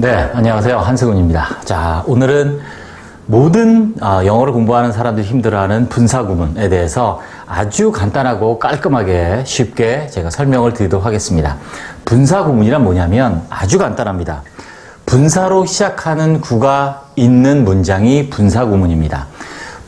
네, 안녕하세요. 한승훈입니다. 자, 오늘은 모든 영어를 공부하는 사람들이 힘들어하는 분사구문에 대해서 아주 간단하고 깔끔하게 쉽게 제가 설명을 드리도록 하겠습니다. 분사구문이란 뭐냐면 아주 간단합니다. 분사로 시작하는 구가 있는 문장이 분사구문입니다.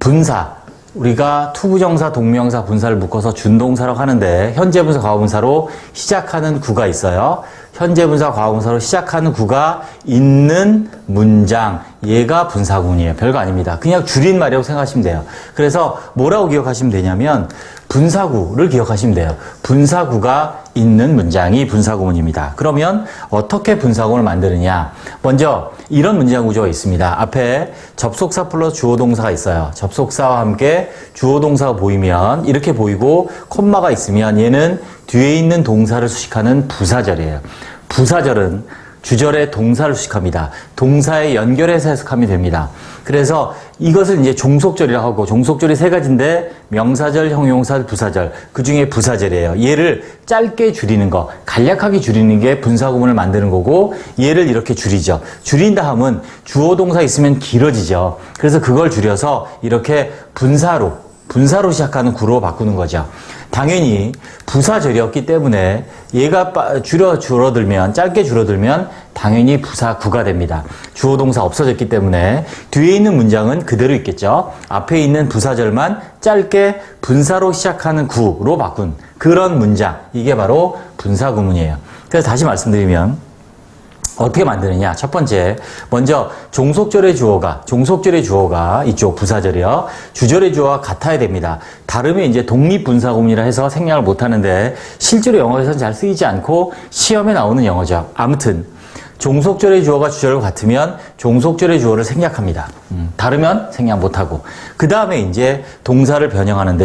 분사, 우리가 투부정사, 동명사, 분사를 묶어서 준동사라고 하는데 현재분사, 과거분사로 시작하는 구가 있어요. 현재분사, 과거분사로 시작하는 구가 있는 문장, 얘가 분사구문이에요. 별거 아닙니다. 그냥 줄임말이라고 생각하시면 돼요. 그래서 뭐라고 기억하시면 되냐면 분사구를 기억하시면 돼요. 분사구가 있는 문장이 분사구문입니다. 그러면 어떻게 분사구문을 만드느냐? 먼저 이런 문장 구조가 있습니다. 앞에 접속사 플러스 주어동사가 있어요. 접속사와 함께 주어동사가 보이면 이렇게 보이고 콤마가 있으면 얘는 뒤에 있는 동사를 수식하는 부사절이에요. 부사절은 주절의 동사를 수식합니다. 동사에 연결해서 해석하면 됩니다. 그래서 이것을 이제 종속절이라고 하고, 종속절이 세 가지인데 명사절, 형용사절, 부사절, 그 중에 부사절이에요. 얘를 짧게 줄이는 거, 간략하게 줄이는 게 분사구문을 만드는 거고, 얘를 이렇게 줄이죠. 줄인 다음은 주어 동사 있으면 길어지죠. 그래서 그걸 줄여서 이렇게 분사로 시작하는 구로 바꾸는 거죠. 당연히 부사절이었기 때문에 얘가 줄어들면, 짧게 줄어들면 당연히 부사구가 됩니다. 주어 동사 없어졌기 때문에 뒤에 있는 문장은 그대로 있겠죠. 앞에 있는 부사절만 짧게 분사로 시작하는 구로 바꾼 그런 문장, 이게 바로 분사구문이에요. 그래서 다시 말씀드리면 어떻게 만드느냐? 첫 번째, 먼저 종속절의 주어가 이쪽 부사절이요. 주절의 주어가 같아야 됩니다. 다르면 이제 독립분사구문이라 해서 생략을 못 하는데 실제로 영어에서는 잘 쓰이지 않고 시험에 나오는 영어죠. 아무튼 종속절의 주어가 주절과 같으면 종속절의 주어를 생략합니다. 다르면 생략 못하고. 그 다음에 이제 동사를 변형하는데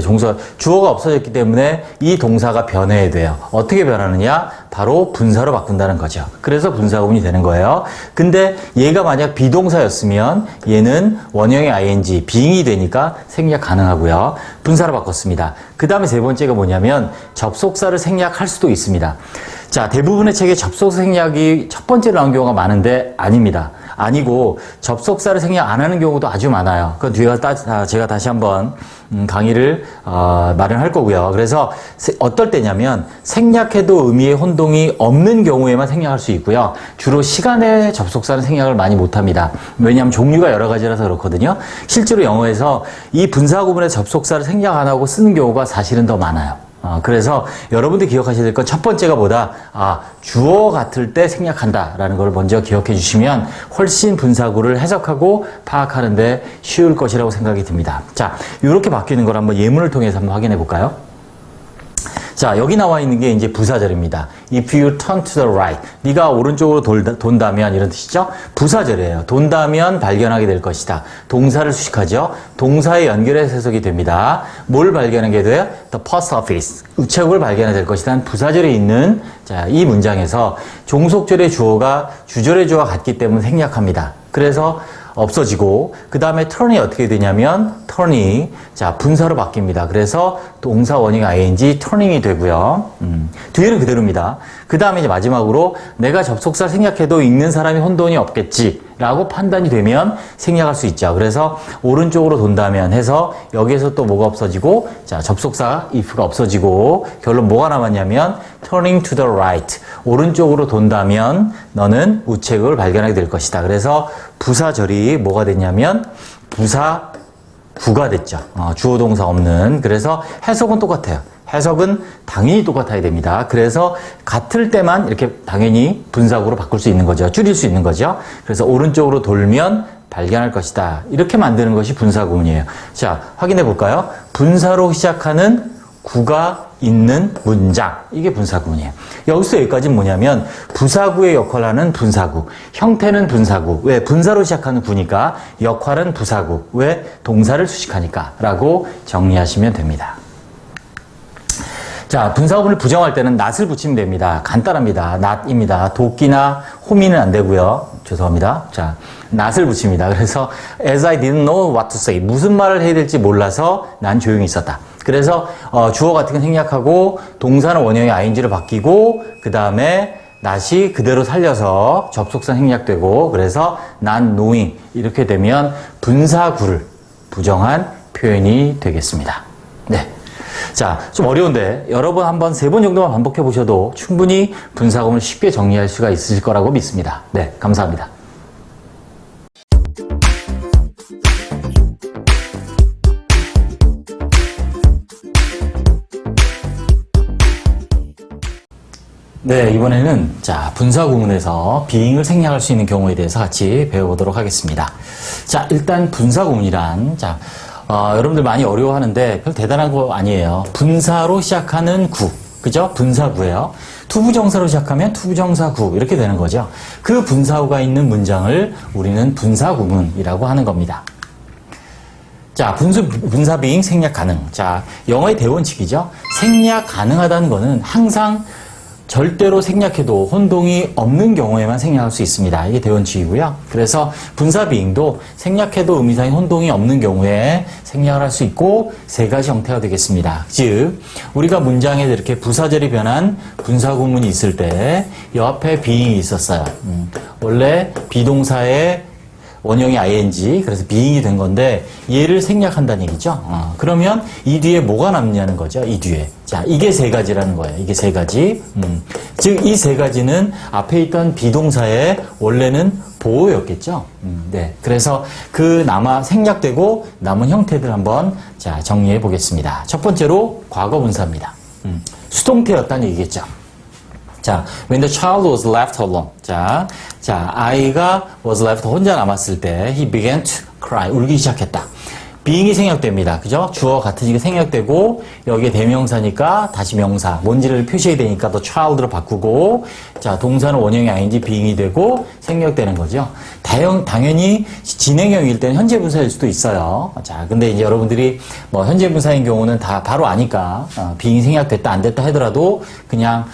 주어가 없어졌기 때문에 이 동사가 변해야 돼요. 어떻게 변하느냐? 바로 분사로 바꾼다는 거죠. 그래서 분사구문이 되는 거예요. 근데 얘가 만약 비동사였으면 얘는 원형의 ing, being이 되니까 생략 가능하고요. 분사로 바꿨습니다. 그 다음에 세 번째가 뭐냐면 접속사를 생략할 수도 있습니다. 자, 대부분의 책에 접속사 생략이 첫 번째로 나온 경우가 많은데 아닙니다. 아니고 접속사를 생략 안 하는 경우도 아주 많아요. 그건 뒤에 제가 다시 한번 강의를 마련할 거고요. 그래서 어떨 때냐면 생략해도 의미의 혼동이 없는 경우에만 생략할 수 있고요. 주로 시간에 접속사는 생략을 많이 못합니다. 왜냐하면 종류가 여러 가지라서 그렇거든요. 실제로 영어에서 이 분사구문의 접속사를 생략 안 하고 쓰는 경우가 사실은 더 많아요. 그래서 여러분들이 기억하셔야 될 건 첫 번째가 주어 같을 때 생략한다라는 걸 먼저 기억해 주시면 훨씬 분사구를 해석하고 파악하는데 쉬울 것이라고 생각이 듭니다. 자, 이렇게 바뀌는 걸 한번 예문을 통해서 한번 확인해 볼까요? 자, 여기 나와 있는 게 이제 부사절입니다. If you turn to the right. 네가 오른쪽으로 돈다면 이런 뜻이죠. 부사절이에요. 돈다면 발견하게 될 것이다. 동사를 수식하죠. 동사에 연결해서 해석이 됩니다. 뭘 발견하게 돼요? The post office. 우체국을 발견하게 될 것이다. 부사절에 있는 이 문장에서 종속절의 주어가 주절의 주어가 같기 때문에 생략합니다. 그래서 없어지고, 그 다음에 turn이 어떻게 되냐면 turn이 분사로 바뀝니다. 그래서 동사 원형 ing turning이 되고요. 뒤에는 그대로입니다. 그 다음에 이제 마지막으로 내가 접속사 생략해도 읽는 사람이 혼돈이 없겠지 라고 판단이 되면 생략할 수 있죠. 그래서 오른쪽으로 돈다면 해서 여기에서 또 뭐가 없어지고, 접속사 if가 없어지고, 결론 뭐가 남았냐면 turning to the right. 오른쪽으로 돈다면 너는 우체국을 발견하게 될 것이다. 그래서 부사절이 뭐가 됐냐면 부사구가 됐죠. 주어 동사 없는. 그래서 해석은 똑같아요. 해석은 당연히 똑같아야 됩니다. 그래서 같을 때만 이렇게 당연히 분사구로 바꿀 수 있는 거죠. 줄일 수 있는 거죠. 그래서 오른쪽으로 돌면 발견할 것이다. 이렇게 만드는 것이 분사구문이에요. 자, 확인해 볼까요? 분사로 시작하는 구가 있는 문장. 이게 분사구문이에요. 여기서 여기까지는 뭐냐면 부사구의 역할을 하는 분사구. 형태는 분사구. 왜? 분사로 시작하는 구니까. 역할은 부사구. 왜? 동사를 수식하니까. 라고 정리하시면 됩니다. 자, 분사구문을 부정할 때는 not을 붙이면 됩니다. 간단합니다. not입니다. 도끼나 호미는 안 되고요. 죄송합니다. 자, not을 붙입니다. 그래서 as I didn't know what to say. 무슨 말을 해야 될지 몰라서 난 조용히 있었다. 그래서 주어 같은 건 생략하고 동사는 원형의 ing로 바뀌고 그 다음에 not이 그대로 살려서 접속사 생략되고 그래서 not knowing 이렇게 되면 분사구를 부정한 표현이 되겠습니다. 네. 자, 좀 어려운데 여러 번 한번 3번 정도만 반복해 보셔도 충분히 분사구문을 쉽게 정리할 수가 있으실 거라고 믿습니다. 네, 감사합니다. 네, 이번에는 자, 분사구문에서 being을 생략할 수 있는 경우에 대해서 같이 배워보도록 하겠습니다. 자, 일단 분사구문이란 여러분들 많이 어려워하는데 별 대단한 거 아니에요. 분사로 시작하는 구, 그죠? 분사구예요. 투부정사로 시작하면 투부정사구 이렇게 되는 거죠. 그 분사구가 있는 문장을 우리는 분사구문이라고 하는 겁니다. 자, 분사 being 생략 가능. 자, 영어의 대원칙이죠. 생략 가능하다는 거는 항상 절대로 생략해도 혼동이 없는 경우에만 생략할 수 있습니다. 이게 대원칙이고요. 그래서 분사 being도 생략해도 의미상의 혼동이 없는 경우에 생략을 할 수 있고 3가지 형태가 되겠습니다. 즉, 우리가 문장에 이렇게 부사절이 변한 분사구문이 있을 때 옆에 being이 있었어요. 원래 비동사의 원형이 ing, 그래서 being이 된 건데 얘를 생략한다는 얘기죠. 그러면 이 뒤에 뭐가 남냐는 거죠. 이 뒤에. 자, 이게 3가지라는 거예요. 이게 3가지. 즉, 이 3가지는 앞에 있던 비동사의 원래는 보호였겠죠. 네. 그래서 그 생략되고 남은 형태들 한번 자, 정리해 보겠습니다. 첫 번째로 과거분사입니다. 수동태였다는 얘기겠죠. 자, when the child was left alone. 자, 아이가 was left 혼자 남았을 때 he began to cry. 울기 시작했다. being이 생략됩니다. 그죠? 주어 같은 게 생략되고 여기에 대명사니까 다시 명사, 뭔지를 표시해야 되니까 더 child로 바꾸고 자, 동사는 원형이 ing, being이 되고 생략되는 거죠. 당연히 진행형일 때는 현재 분사일 수도 있어요. 자, 근데 이제 여러분들이 뭐 현재 분사인 경우는 다 바로 아니까 being이 생략됐다 안 됐다 하더라도 그냥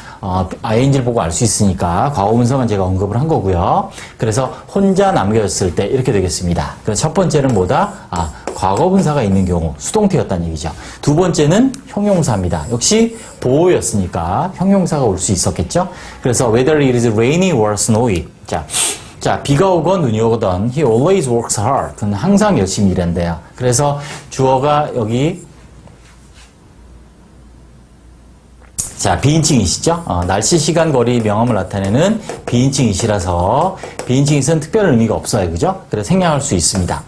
ing를 보고 알 수 있으니까 과거 분사만 제가 언급을 한 거고요. 그래서 혼자 남겨졌을 때 이렇게 되겠습니다. 그래서 첫 번째는 뭐다? 과거 분사가 있는 경우 수동태였다는 얘기죠. 두 번째는 형용사입니다. 역시 보호였으니까 형용사가 올 수 있었겠죠. 그래서 whether it is rainy or snowy. 자, 비가 오건 눈이 오건 he always works hard. 그는 항상 열심히 일한대요. 그래서 주어가 여기 자, 비인칭이시죠? 날씨, 시간, 거리, 명암을 나타내는 비인칭이시라서 비인칭이선 특별한 의미가 없어요. 그죠? 그래서 생략할 수 있습니다.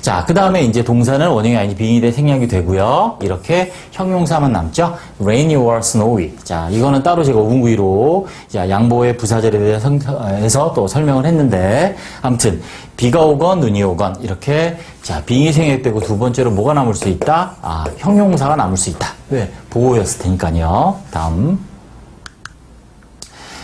자, 그 다음에 이제 동사는 원형이 아닌 being이 돼 생략이 되고요. 이렇게 형용사만 남죠. rainy or snowy. 자, 이거는 따로 제가 5분 구의로 양보의 부사절에 대해서 또 설명을 했는데 아무튼 비가 오건 눈이 오건 이렇게 자, being이 생략되고 두 번째로 뭐가 남을 수 있다? 형용사가 남을 수 있다. 왜? 보호였을 테니까요. 다음.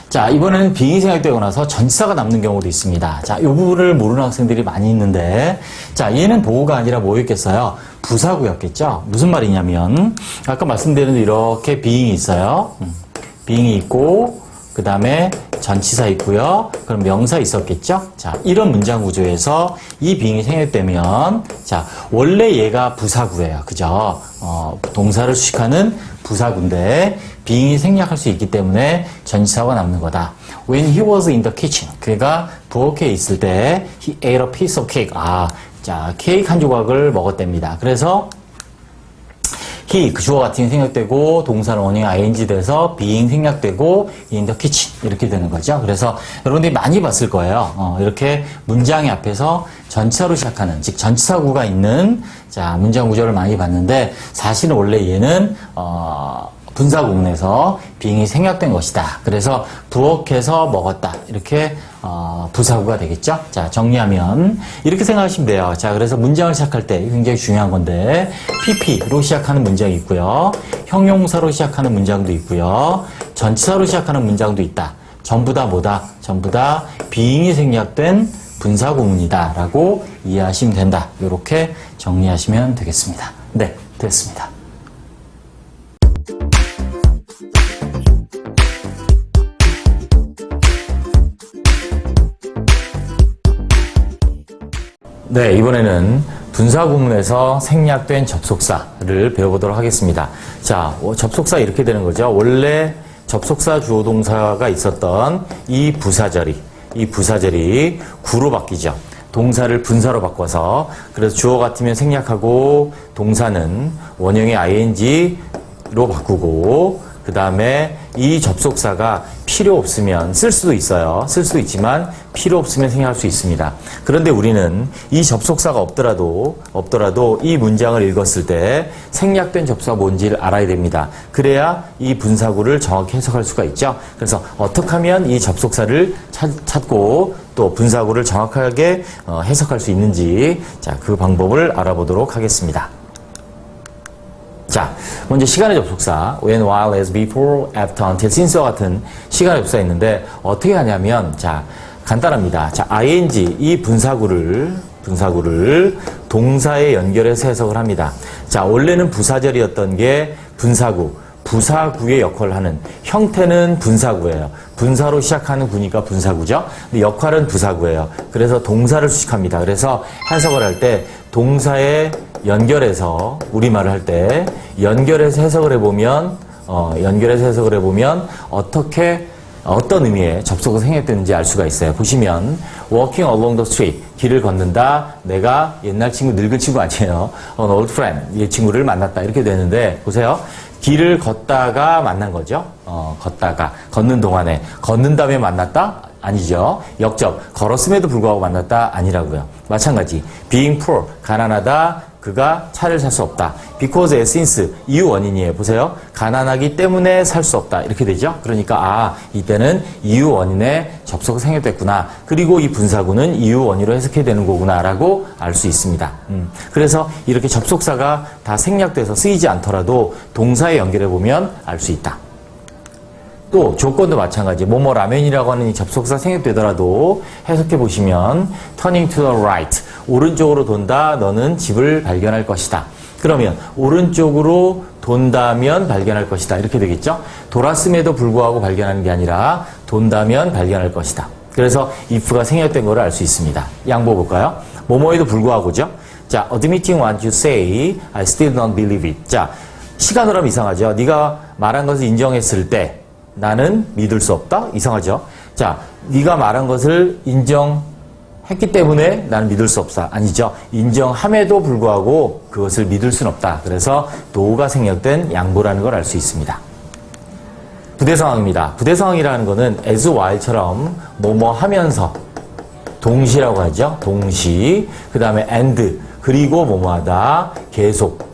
자, 이번에는 being이 생략되고 나서 전치사가 남는 경우도 있습니다. 자, 이 부분을 모르는 학생들이 많이 있는데, 자, 얘는 보호가 아니라 뭐였겠어요? 부사구였겠죠? 무슨 말이냐면, 아까 말씀드린 이렇게 being이 있어요. being이 있고, 그 다음에 전치사 있고요. 그럼 명사 있었겠죠? 자, 이런 문장 구조에서 이 being이 생략되면, 자, 원래 얘가 부사구예요. 그죠? 동사를 수식하는 부사구인데, being이 생략할 수 있기 때문에 전치사가 남는 거다. When he was in the kitchen. 그가 부엌에 있을 때, he ate a piece of cake. 자, 케이크 한 조각을 먹었답니다. 그래서, he, 그 주어 같은 게 생략되고, 동사는 원형이 ing 돼서, being 생략되고, in the kitchen. 이렇게 되는 거죠. 그래서 여러분들이 많이 봤을 거예요. 이렇게 문장의 앞에서 전치사로 시작하는, 즉, 전치사구가 있는, 자, 문장 구조를 많이 봤는데, 사실은 원래 얘는, 분사구문에서 being이 생략된 것이다. 그래서 부엌에서 먹었다. 이렇게 부사구가 되겠죠. 자, 정리하면 이렇게 생각하시면 돼요. 자, 그래서 문장을 시작할 때 굉장히 중요한 건데 pp로 시작하는 문장이 있고요. 형용사로 시작하는 문장도 있고요. 전치사로 시작하는 문장도 있다. 전부 다 뭐다? 전부 다 being이 생략된 분사구문이다 라고 이해하시면 된다. 이렇게 정리하시면 되겠습니다. 네, 됐습니다. 네, 이번에는 분사구문에서 생략된 접속사를 배워보도록 하겠습니다. 자, 접속사 이렇게 되는 거죠. 원래 접속사 주어 동사가 있었던 이 부사절이 구로 바뀌죠. 동사를 분사로 바꿔서. 그래서 주어 같으면 생략하고 동사는 원형의 ing로 바꾸고, 그 다음에 이 접속사가 필요 없으면 쓸 수도 있어요. 쓸 수도 있지만 필요 없으면 생략할 수 있습니다. 그런데 우리는 이 접속사가 없더라도 이 문장을 읽었을 때 생략된 접속사가 뭔지를 알아야 됩니다. 그래야 이 분사구를 정확히 해석할 수가 있죠. 그래서 어떻게 하면 이 접속사를 찾고 또 분사구를 정확하게 해석할 수 있는지, 자, 그 방법을 알아보도록 하겠습니다. 자, 먼저 시간의 접속사 when, while, as, before, after, until, since와 같은 시간의 접속사 있는데 어떻게 하냐면, 자, 간단합니다. 자, ing 이 분사구를 동사에 연결해서 해석을 합니다. 자, 원래는 부사절이었던 게 부사구의 역할을 하는, 형태는 분사구예요. 분사로 시작하는 구니까 분사구죠. 근데 역할은 부사구예요. 그래서 동사를 수식합니다. 그래서 해석을 할 때 동사에 연결해서, 우리말을 할 때 연결해서 해석을 해보면 어떤 의미의 접속어가 생략되는지 알 수가 있어요. 보시면 walking along the street, 길을 걷는다. 내가 옛날 친구, 늙은 친구 아니에요. an old friend, 이 친구를 만났다. 이렇게 되는데 보세요. 길을 걷다가 만난 거죠. 걷는 동안에. 걷는 다음에 만났다? 아니죠. 역접, 걸었음에도 불구하고 만났다? 아니라고요. 마찬가지. being poor, 가난하다. 그가 차를 살 수 없다. because, as, since, 이유 원인이에요. 보세요. 가난하기 때문에 살 수 없다. 이렇게 되죠. 그러니까 이때는 이유 원인에 접속이 생략됐구나. 그리고 이 분사구는 이유 원인으로 해석해야 되는 거구나 라고 알 수 있습니다. 그래서 이렇게 접속사가 다 생략돼서 쓰이지 않더라도 동사에 연결해보면 알 수 있다. 또 조건도 마찬가지. 뭐뭐 라면이라고 하는 이 접속사 생략되더라도 해석해 보시면 turning to the right, 오른쪽으로 돈다. 너는 집을 발견할 것이다. 그러면 오른쪽으로 돈다면 발견할 것이다. 이렇게 되겠죠. 돌았음에도 불구하고 발견하는 게 아니라 돈다면 발견할 것이다. 그래서 if가 생략된 거를 알 수 있습니다. 양보 볼까요? 뭐뭐에도 불구하고죠. 자, admitting what you say, I still don't believe it. 자, 시간으로 하면 이상하죠. 네가 말한 것을 인정했을 때 나는 믿을 수 없다? 이상하죠? 자, 네가 말한 것을 인정했기 때문에 나는 믿을 수 없다. 아니죠. 인정함에도 불구하고 그것을 믿을 수는 없다. 그래서 do가 생략된 양보라는 걸 알 수 있습니다. 부대상황입니다. 부대상황이라는 거는 as, while처럼 뭐뭐 하면서 동시라고 하죠. 동시. 그 다음에 and, 그리고 뭐뭐 하다, 계속.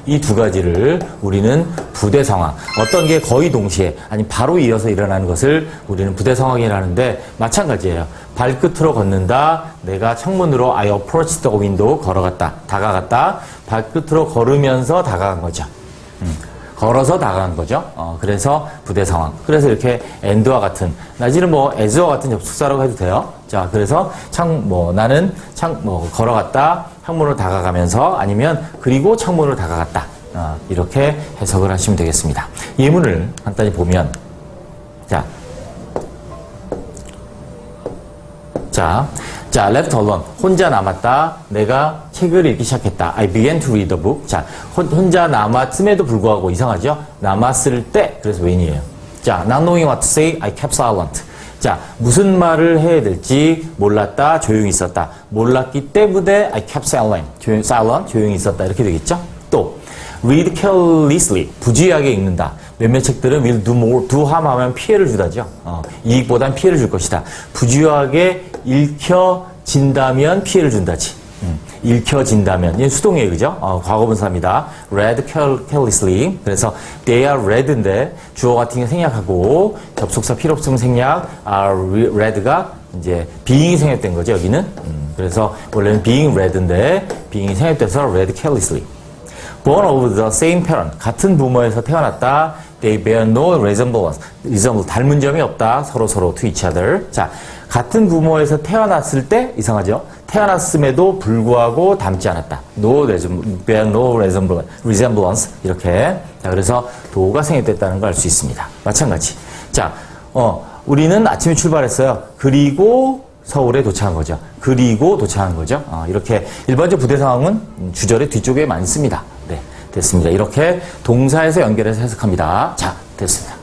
이 두 가지를 우리는 부대 상황, 어떤 게 거의 동시에 아니 바로 이어서 일어나는 것을 우리는 부대 상황이라는데 마찬가지예요. 발끝으로 걷는다. 내가 창문으로 I approached the window, 걸어갔다. 다가갔다. 발끝으로 걸으면서 다가간 거죠. 걸어서 다가간 거죠. 그래서 부대 상황. 그래서 이렇게 and와 같은, 나지는 as와 같은 접속사라고 해도 돼요. 자, 그래서 나는 걸어갔다. 창문으로 다가가면서, 아니면 그리고 창문으로 다가갔다. 이렇게 해석을 하시면 되겠습니다. 예문을 간단히 보면, 자, left alone. 혼자 남았다. 내가 책을 읽기 시작했다. I began to read the book. 자, 혼자 남았음에도 불구하고 이상하죠? 남았을 때, 그래서 when이에요. 자, not knowing what to say, I kept silent. 자, 무슨 말을 해야 될지 몰랐다. 조용히 있었다. 몰랐기 때문에 I kept silent. 조용히 있었다. 이렇게 되겠죠? 또, read carelessly. 부주의하게 읽는다. 몇몇 책들은 will do harm 하면 피해를 주다죠. 이익보단 피해를 줄 것이다. 부주의하게 읽혀진다면 피해를 준다지. 읽혀진다면. 이게 수동이에요. 그죠? 과거분사입니다. read carelessly. 그래서 they are read인데 주어 같은 게 생략하고 접속사 필요 없으면 생략, are read가 이제 being이 생략된 거죠. 여기는. 그래서 원래는 being read인데 being이 생략돼서 read carelessly. born of the same parent. 같은 부모에서 태어났다. They bear no resemblance. 닮은 점이 없다. 서로 to each other. 자, 같은 부모에서 태어났을 때 이상하죠? 태어났음에도 불구하고 닮지 않았다. bear no resemblance. 이렇게. 자, 그래서 도가 생략됐다는 걸 알 수 있습니다. 마찬가지. 자, 우리는 아침에 출발했어요. 그리고 서울에 도착한 거죠. 이렇게 일반적 부대 상황은 주절의 뒤쪽에 많이 씁니다. 네, 됐습니다. 이렇게 동사에서 연결해서 해석합니다. 자, 됐습니다.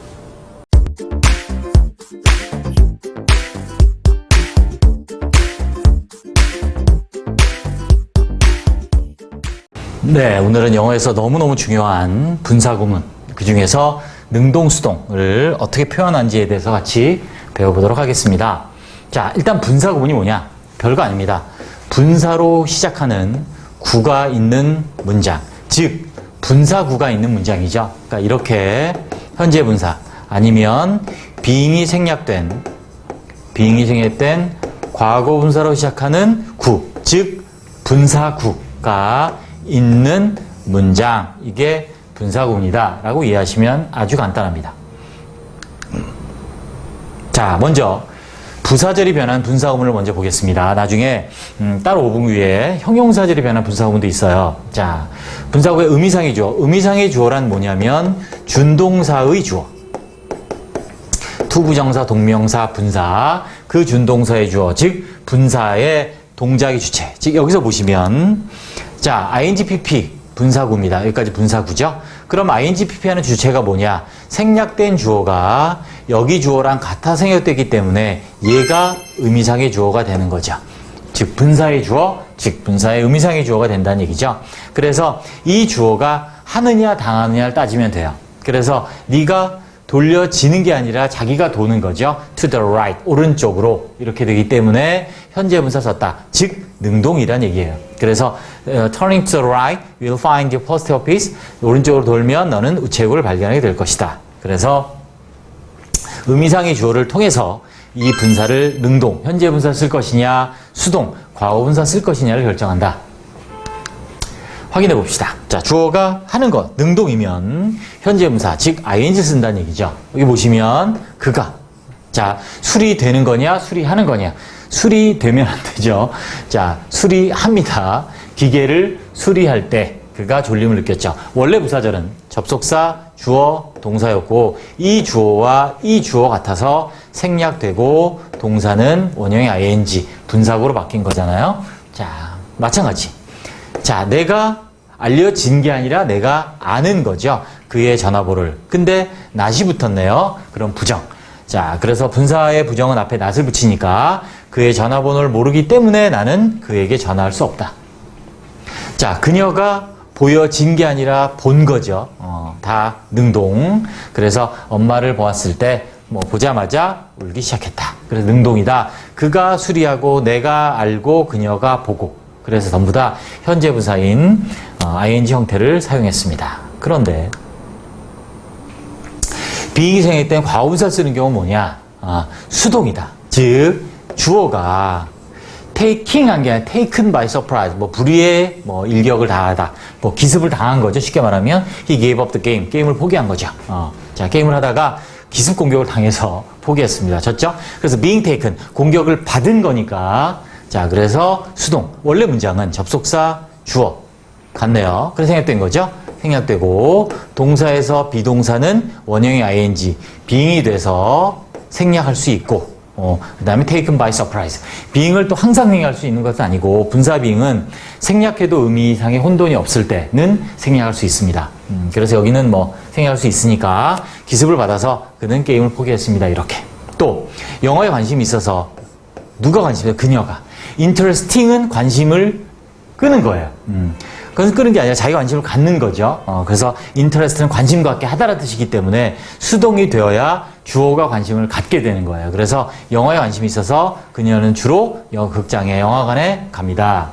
네, 오늘은 영어에서 너무너무 중요한 분사구문, 그 중에서 능동수동을 어떻게 표현하는지에 대해서 같이 배워보도록 하겠습니다. 자, 일단 분사구문이 뭐냐? 별거 아닙니다. 분사로 시작하는 구가 있는 문장, 즉 분사구가 있는 문장이죠. 그러니까 이렇게 현재 분사 아니면 being이 생략된 과거 분사로 시작하는 구, 즉 분사구가 있는 문장, 이게 분사구문이다 라고 이해하시면 아주 간단합니다. 자, 먼저 부사절이 변한 분사구문을 먼저 보겠습니다. 나중에 따로 5분 위에 형용사절이 변한 분사구문도 있어요. 자, 분사구의 의미상의 주어. 의미상의 주어란 뭐냐면 준동사의 주어. 투부정사, 동명사, 분사, 그 준동사의 주어, 즉 분사의 동작의 주체. 즉 여기서 보시면 자, ING-PP 분사구입니다. 여기까지 분사구죠. 그럼 ING-PP 하는 주체가 뭐냐? 생략된 주어가 여기 주어랑 같아 생략되기 때문에 얘가 의미상의 주어가 되는 거죠. 즉 분사의 주어, 즉 분사의 의미상의 주어가 된다는 얘기죠. 그래서 이 주어가 하느냐 당하느냐를 따지면 돼요. 그래서 네가 돌려지는 게 아니라 자기가 도는 거죠. to the right, 오른쪽으로 이렇게 되기 때문에 현재 분사 썼다. 즉 능동이란 얘기예요. 그래서 turning to the right, you'll find your post office. 오른쪽으로 돌면 너는 우체국을 발견하게 될 것이다. 그래서 의미상의 주어를 통해서 이 분사를 능동, 현재 분사 쓸 것이냐, 수동, 과거 분사 쓸 것이냐를 결정한다. 확인해 봅시다. 자, 주어가 하는 것, 능동이면 현재 분사, 즉 ing 쓴다는 얘기죠. 여기 보시면 그가, 자, 수리되는 거냐, 수리하는 거냐. 수리되면 안 되죠. 자, 수리합니다. 기계를 수리할 때 그가 졸림을 느꼈죠. 원래 부사절은 접속사, 주어, 동사였고 이 주어와 이 주어 같아서 생략되고 동사는 원형의 ing, 분사구로 바뀐 거잖아요. 자, 마찬가지. 자, 내가 알려진 게 아니라 내가 아는 거죠. 그의 전화번호를. 근데 낫이 붙었네요. 그럼 부정. 자, 그래서 분사의 부정은 앞에 낫을 붙이니까 그의 전화번호를 모르기 때문에 나는 그에게 전화할 수 없다. 자, 그녀가 보여진 게 아니라 본 거죠. 다 능동. 그래서 엄마를 보았을 때 보자마자 울기 시작했다. 그래서 능동이다. 그가 수리하고 내가 알고 그녀가 보고. 그래서 전부 다 현재 분사인 ing 형태를 사용했습니다. 그런데 being이 생략된 과거분사 쓰는 경우는 뭐냐? 수동이다. 즉 주어가 taking 한 게 아니라 taken by surprise, 불의의 일격을 당하다, 기습을 당한 거죠. 쉽게 말하면 he gave up the game, 게임을 포기한 거죠. 자, 게임을 하다가 기습 공격을 당해서 포기했습니다. 졌죠? 그래서 being taken, 공격을 받은 거니까. 자, 그래서 수동. 원래 문장은 접속사, 주어 같네요. 그래서 생략된 거죠. 생략되고 동사에서 비동사는 원형의 ing, being이 돼서 생략할 수 있고 그 다음에 taken by surprise. being을 또 항상 생략할 수 있는 것은 아니고 분사 being은 생략해도 의미상의 혼돈이 없을 때는 생략할 수 있습니다. 그래서 여기는 생략할 수 있으니까 기습을 받아서 그는 게임을 포기했습니다. 이렇게. 또 영어에 관심이 있어서 누가 관심이에요? 그녀가. interesting은 관심을 끄는 거예요. 그것은 끄는 게 아니라 자기가 관심을 갖는 거죠. 그래서 interest는 관심 갖게 하다라는 뜻이기 때문에 수동이 되어야 주어가 관심을 갖게 되는 거예요. 그래서 영화에 관심이 있어서 그녀는 주로 극장에 영화관에 갑니다.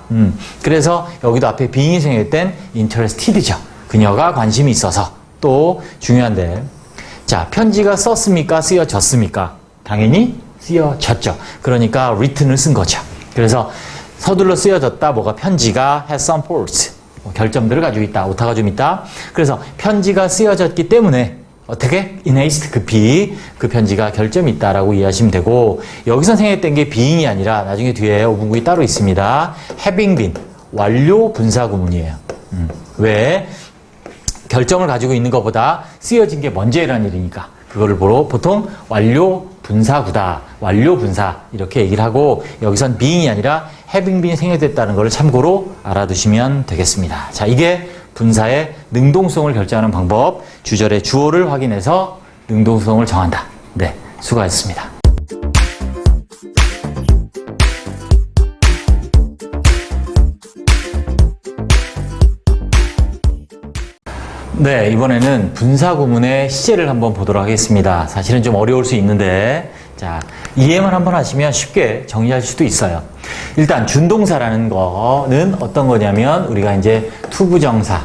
그래서 여기도 앞에 being이 생략된 interested죠. 그녀가 관심이 있어서. 또 중요한데, 자, 편지가 썼습니까? 쓰여졌습니까? 당연히 쓰여졌죠. 그러니까 written을 쓴 거죠. 그래서 서둘러 쓰여졌다. 뭐가 편지가 has some faults. 결점들을 가지고 있다. 오타가 좀 있다. 그래서 편지가 쓰여졌기 때문에 어떻게? in haste, 급히 그 편지가 결점이 있다라고 이해하시면 되고, 여기서 생략된 게 being이 아니라 나중에 뒤에 5분구이 따로 있습니다. having been, 완료 분사구문이에요. 왜? 결점을 가지고 있는 것보다 쓰여진 게 먼저 일어난 일이니까. 그거를 보통 완료 분사구다. 완료 분사. 이렇게 얘기를 하고, 여기선 being이 아니라 having been 생략됐다는 걸 참고로 알아두시면 되겠습니다. 자, 이게 분사의 능동성을 결정하는 방법. 주절의 주어를 확인해서 능동성을 정한다. 네, 수고하셨습니다. 네, 이번에는 분사구문의 시제를 한번 보도록 하겠습니다. 사실은 좀 어려울 수 있는데, 자, 이해만 한번 하시면 쉽게 정리할 수도 있어요. 일단, 준동사라는 거는 어떤 거냐면, 우리가 이제 투부정사,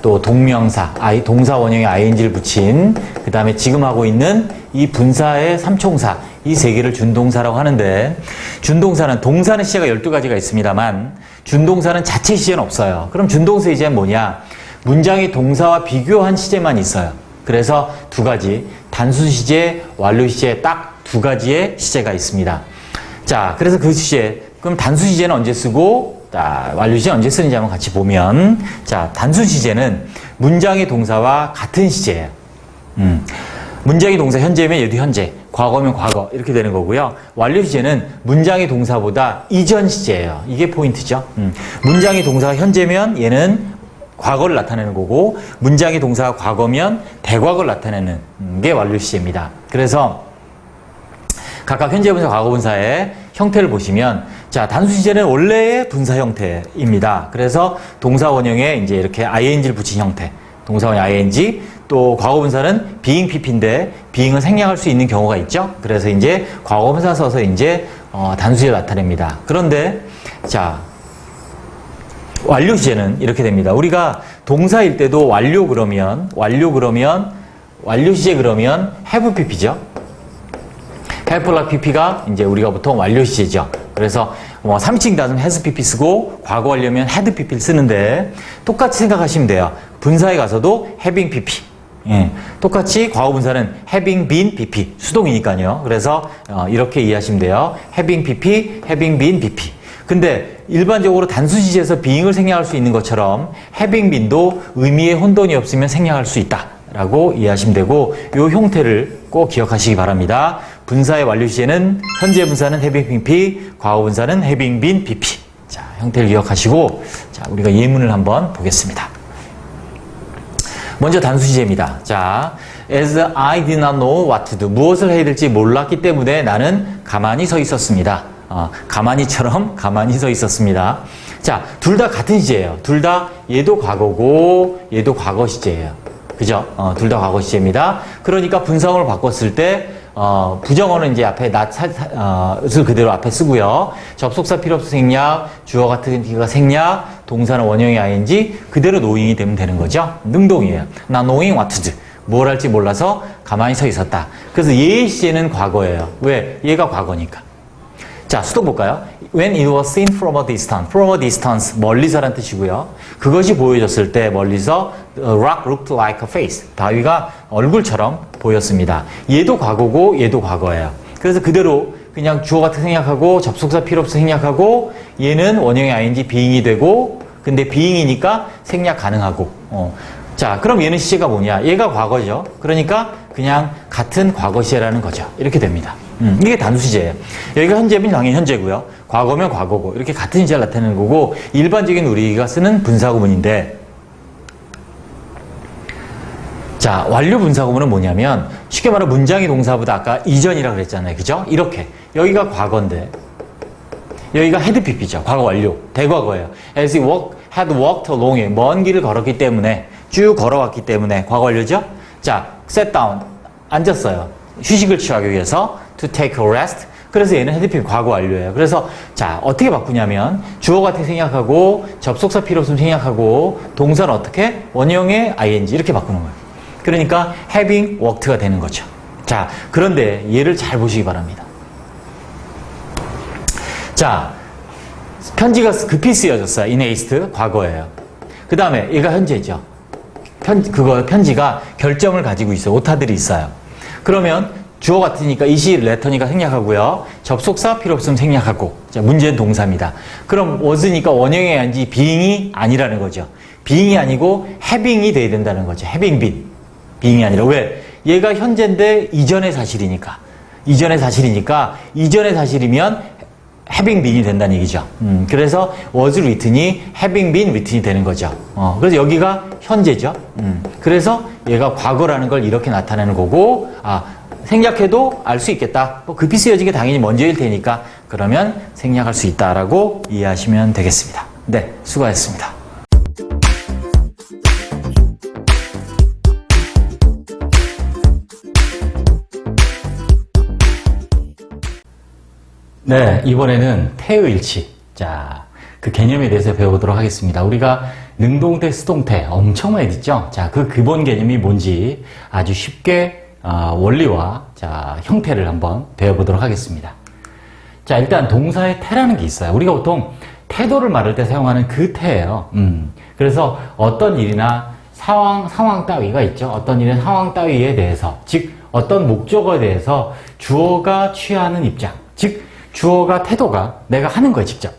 또 동명사, 동사 원형에 ing를 붙인, 그 다음에 지금 하고 있는 이 분사의 삼총사, 이 세 개를 준동사라고 하는데, 준동사는, 동사는 시제가 12가지가 있습니다만, 준동사는 자체 시제는 없어요. 그럼 준동사 시제는 뭐냐? 문장의 동사와 비교한 시제만 있어요. 그래서 두 가지, 단수 시제, 완료 시제 딱 두 가지의 시제가 있습니다. 자, 그래서 그 시제, 그럼 단수 시제는 언제 쓰고, 자, 완료 시제는 언제 쓰는지 한번 같이 보면, 자, 단수 시제는 문장의 동사와 같은 시제예요. 문장의 동사 현재면 얘도 현재, 과거면 과거 이렇게 되는 거고요. 완료 시제는 문장의 동사보다 이전 시제예요. 이게 포인트죠. 문장의 동사가 현재면 얘는 과거를 나타내는 거고, 문장의 동사가 과거면 대과거를 나타내는 게 완료 시제입니다. 그래서 각각 현재 분사, 과거 분사의 형태를 보시면, 자, 단수 시제는 원래의 분사 형태입니다. 그래서 동사 원형에 이제 이렇게 ing를 붙인 형태, 동사 원형 ing, 또 과거 분사는 being pp인데 being은 생략할 수 있는 경우가 있죠. 그래서 이제 과거 분사 써서 이제 단수 시제 나타냅니다. 그런데 자, 완료 시제는 이렇게 됩니다. 우리가 동사일 때도 완료 시제 그러면 have pp죠. have plus pp가 이제 우리가 보통 완료 시제죠. 그래서 3층 단수는 has pp 쓰고 과거 완료면 had pp를 쓰는데 똑같이 생각하시면 돼요. 분사에 가서도 having pp. 예, 똑같이 과거 분사는 having been pp. 수동이니까요. 그래서 이렇게 이해하시면 돼요. having pp, having been pp. 근데 일반적으로 단수 시제에서 being을 생략할 수 있는 것처럼 having been도 의미의 혼돈이 없으면 생략할 수 있다라고 이해하시면 되고, 이 형태를 꼭 기억하시기 바랍니다. 분사의 완료 시제는 현재 분사는 having pp, 과거 분사는 having been pp. 자, 형태를 기억하시고, 자, 우리가 예문을 한번 보겠습니다. 먼저 단수 시제입니다. 자, as I did not know what to do. 무엇을 해야 될지 몰랐기 때문에 나는 가만히 서 있었습니다. 가만히처럼 가만히 서 있었습니다. 자, 둘 다 같은 시제예요. 둘 다 얘도 과거고 얘도 과거 시제예요. 그죠? 둘 다 과거 시제입니다. 그러니까 분사형을 바꿨을 때 부정어는 이제 앞에 not을 그대로 앞에 쓰고요. 접속사 필요 없어 생략, 주어 같은 기가 생략, 동사는 원형이 ing, 그대로 knowing이 되면 되는 거죠. 능동이에요. 나 knowing what to do. 뭘 할지 몰라서 가만히 서 있었다. 그래서 얘의 시제는 과거예요. 왜? 얘가 과거니까. 자, 수동 볼까요? When it was seen from a distance. From a distance, 멀리서란 뜻이고요. 그것이 보여졌을 때 멀리서 rock looked like a face. 바위가 얼굴처럼 보였습니다. 얘도 과거고 얘도 과거예요. 그래서 그대로 그냥 주어 같은 생략하고 접속사 필요 없어 생략하고, 얘는 원형의 ing being이 되고, 근데 being이니까 생략 가능하고. 자, 그럼 얘는 시제가 뭐냐? 얘가 과거죠. 그러니까 그냥 같은 과거 시제라는 거죠. 이렇게 됩니다. 이게 단수 시제예요. 여기가 현재면 당연히 현재고요. 과거면 과거고. 이렇게 같은 시제를 나타내는 거고, 일반적인 우리가 쓰는 분사구문인데, 자, 완료 분사구문은 뭐냐면 쉽게 말하면 문장의 동사보다 아까 이전이라고 그랬잖아요. 그죠? 이렇게. 여기가 과거인데 여기가 had pp죠. 과거 완료. 대과거예요. as he had walked along. 먼 길을 걸었기 때문에, 쭉 걸어왔기 때문에 과거 완료죠? 자, sat down. 앉았어요. 휴식을 취하기 위해서 to take a rest. 그래서 얘는 had pp 과거 완료예요. 그래서 자, 어떻게 바꾸냐면 주어 같은 생략하고 접속사 필요 없으면 생략하고, 동사는 어떻게? 원형의 ing 이렇게 바꾸는 거예요. 그러니까 having worked가 되는 거죠. 자, 그런데 얘를 잘 보시기 바랍니다. 자, 편지가 급히 쓰여졌어요. in haste, 과거예요. 그 다음에 얘가 현재죠. 편지가 결정을 가지고 있어요. 오타들이 있어요. 그러면 주어 같으니까 이시 레터니까 생략하고요. 접속사 필요 없으면 생략하고. 자, 문제는 동사입니다. 그럼 was니까 원형의 ing being이 아니라는 거죠. being이 아니고 having이 돼야 된다는 거죠. having been. being이 아니라. 왜? 얘가 현재인데 이전의 사실이니까. 이전의 사실이면 having been이 된다는 얘기죠. 그래서 was written이 having been written이 되는 거죠. 그래서 여기가 현재죠. 그래서 얘가 과거라는 걸 이렇게 나타내는 거고, 생략해도 알 수 있겠다. 급히 쓰여진 게 당연히 먼저일 테니까 그러면 생략할 수 있다라고 이해하시면 되겠습니다. 네, 수고하셨습니다. 네, 이번에는 태의일치. 자, 그 개념에 대해서 배워보도록 하겠습니다. 우리가 능동태, 수동태 엄청 많이 듣죠? 자, 그 기본 개념이 뭔지 아주 쉽게 원리와 형태를 한번 배워보도록 하겠습니다. 자, 일단 동사의 태라는 게 있어요. 우리가 보통 태도를 말할 때 사용하는 그 태예요. 그래서 어떤 일이나 상황 따위가 있죠. 어떤 일은 상황 따위에 대해서, 즉 어떤 목적어에 대해서 주어가 취하는 입장, 즉 주어가 태도가 내가 하는 거예요, 직접.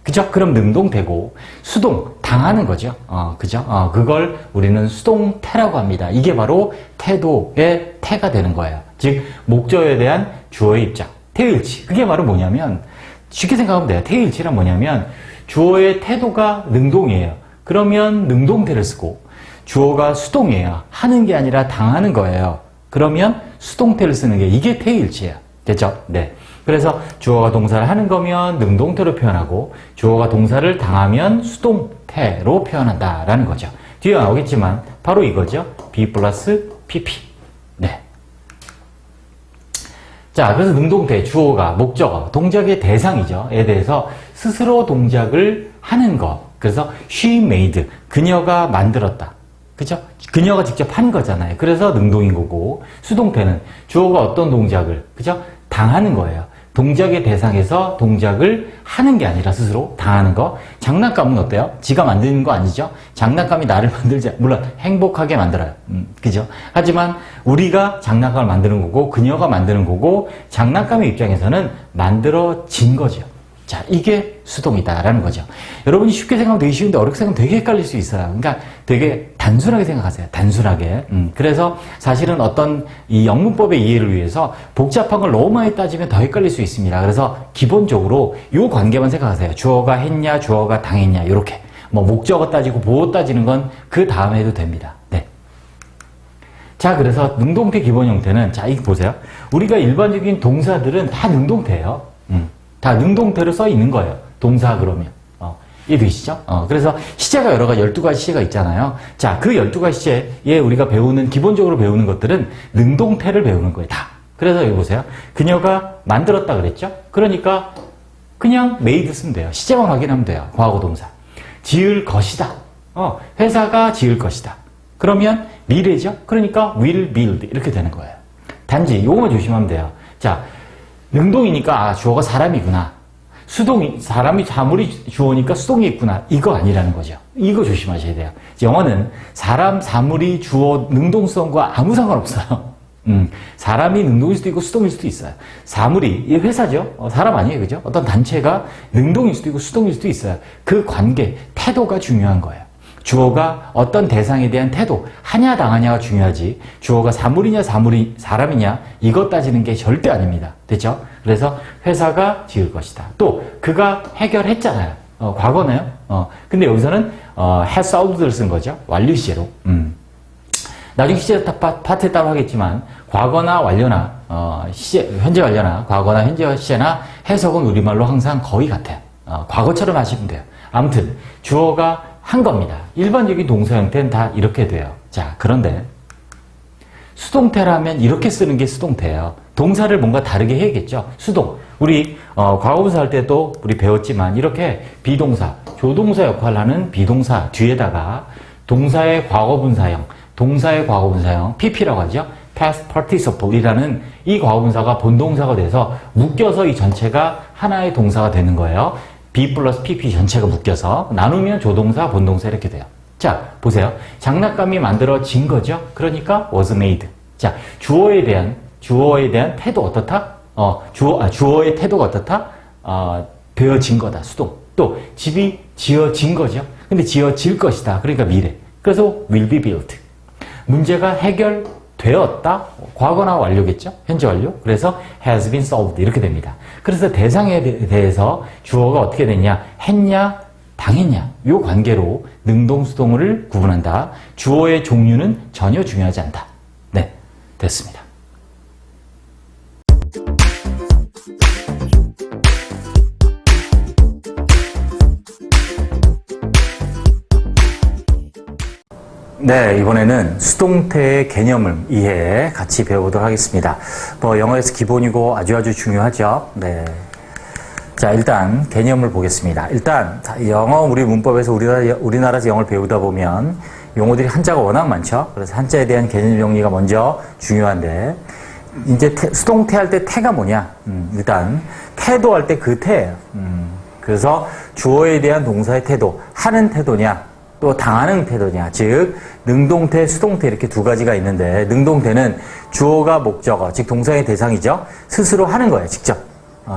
그죠? 그럼 능동태고, 수동, 당하는 거죠. 그죠? 그걸 우리는 수동태라고 합니다. 이게 바로 태도의 태가 되는 거예요. 즉, 목적어에 대한 주어의 입장. 태일치. 그게 바로 뭐냐면, 쉽게 생각하면 돼요. 태일치란 뭐냐면, 주어의 태도가 능동이에요. 그러면 능동태를 쓰고, 주어가 수동이에요. 하는 게 아니라 당하는 거예요. 그러면 수동태를 쓰는 게 이게 태일치예요. 됐죠? 네. 그래서 주어가 동사를 하는 거면 능동태로 표현하고 주어가 동사를 당하면 수동태로 표현한다라는 거죠. 뒤에 나오겠지만 바로 이거죠. be 플러스 pp. 네. 자, 그래서 능동태, 주어가 목적어, 동작의 대상이죠.에 대해서 스스로 동작을 하는 것. 그래서 she made, 그녀가 만들었다. 그죠? 그녀가 직접 한 거잖아요. 그래서 능동인 거고, 수동태는 주어가 어떤 동작을, 그죠? 당하는 거예요. 동작의 대상에서 동작을 하는 게 아니라 스스로 당하는 거. 장난감은 어때요? 지가 만드는 거 아니죠? 장난감이 나를 만들지, 물론 행복하게 만들어요. 그죠? 하지만 우리가 장난감을 만드는 거고, 그녀가 만드는 거고, 장난감의 입장에서는 만들어진 거죠. 자, 이게 수동이다라는 거죠. 여러분이 쉽게 생각하면 되게 쉬운데 어렵게 생각하면 되게 헷갈릴 수 있어요. 그러니까 되게 단순하게 생각하세요. 단순하게. 그래서 사실은 어떤 이 영문법의 이해를 위해서 복잡한 걸 너무 많이 따지면 더 헷갈릴 수 있습니다. 그래서 기본적으로 이 관계만 생각하세요. 주어가 했냐, 주어가 당했냐, 이렇게. 뭐 목적어 따지고 보호 따지는 건 그 다음에 해도 됩니다. 네. 자, 그래서 능동태 기본 형태는, 자, 이거 보세요. 우리가 일반적인 동사들은 다 능동태예요. 다 능동태로 써 있는 거예요. 동사 그러면. 이해되시죠? 그래서 시제가 여러 가지 12가지 시제가 있잖아요. 자, 그 12가지 시제에 우리가 배우는, 기본적으로 배우는 것들은 능동태를 배우는 거예요. 다. 그래서 여기 보세요. 그녀가 만들었다 그랬죠? 그러니까 그냥 made 쓰면 돼요. 시제만 확인하면 돼요. 과거 동사. 지을 것이다. 회사가 지을 것이다. 그러면 미래죠? 그러니까 will build. 이렇게 되는 거예요. 단지 이거만 조심하면 돼요. 자, 능동이니까 주어가 사람이구나. 수동이 사람이 사물이 주어니까 수동이 있구나. 이거 아니라는 거죠. 이거 조심하셔야 돼요. 영어는 사람, 사물이 주어, 능동성과 아무 상관없어요. 사람이 능동일 수도 있고 수동일 수도 있어요. 사물이 이 회사죠. 사람 아니에요, 그죠? 어떤 단체가 능동일 수도 있고 수동일 수도 있어요. 그 관계, 태도가 중요한 거예요. 주어가 어떤 대상에 대한 태도, 하냐 당하냐가 중요하지 주어가 사물이냐 사람이냐 이것 따지는 게 절대 아닙니다. 됐죠? 그래서 회사가 지을 것이다. 또 그가 해결했잖아요. 과거네요. 근데 여기서는 has solved를 쓴 거죠. 완료 시제로. 나중에 시제 파트에 따로 하겠지만 과거나 완료나 시제, 현재 완료나 과거나 현재 시제나 해석은 우리말로 항상 거의 같아요. 과거처럼 하시면 돼요. 아무튼 주어가 한 겁니다. 일반적인 동사 형태는 다 이렇게 돼요. 자, 그런데 수동태라면 이렇게 쓰는 게 수동태예요. 동사를 뭔가 다르게 해야겠죠. 수동. 우리 과거분사 할 때도 우리 배웠지만 이렇게 비동사, 조동사 역할을 하는 비동사 뒤에다가 동사의 과거분사형, 동사의 과거분사형, PP라고 하죠. past participle이라는 이 과거분사가 본동사가 돼서 묶여서 이 전체가 하나의 동사가 되는 거예요. be 플러스 pp 전체가 묶여서 나누면 조동사, 본동사 이렇게 돼요. 자, 보세요. 장난감이 만들어진 거죠. 그러니까 was made. 자, 주어에 대한 태도 어떻다? 주어의 태도가 어떻다? 되어진 거다. 수동. 또 집이 지어진 거죠. 근데 지어질 것이다. 그러니까 미래. 그래서 will be built. 문제가 해결되었다. 과거나 완료겠죠. 현재 완료. 그래서 has been solved 이렇게 됩니다. 그래서 대상에 대해서 주어가 어떻게 되냐? 했냐? 당했냐? 이 관계로 능동수동을 구분한다. 주어의 종류는 전혀 중요하지 않다. 네, 됐습니다. 네, 이번에는 수동태의 개념을 같이 배워보도록 하겠습니다. 영어에서 기본이고 아주 중요하죠. 네. 자, 일단 개념을 보겠습니다. 일단 영어 우리 문법에서 우리나라에서 영어를 배우다 보면 용어들이 한자가 워낙 많죠. 그래서 한자에 대한 개념 정리가 먼저 중요한데 이제 수동태 할 때 태가 뭐냐? 일단 태도할 때 그 태예요. 그래서 주어에 대한 동사의 태도, 하는 태도냐, 또 당하는 태도냐. 즉 능동태, 수동태 이렇게 두 가지가 있는데 능동태는 주어가 목적어, 즉 동사의 대상이죠. 스스로 하는 거예요, 직접.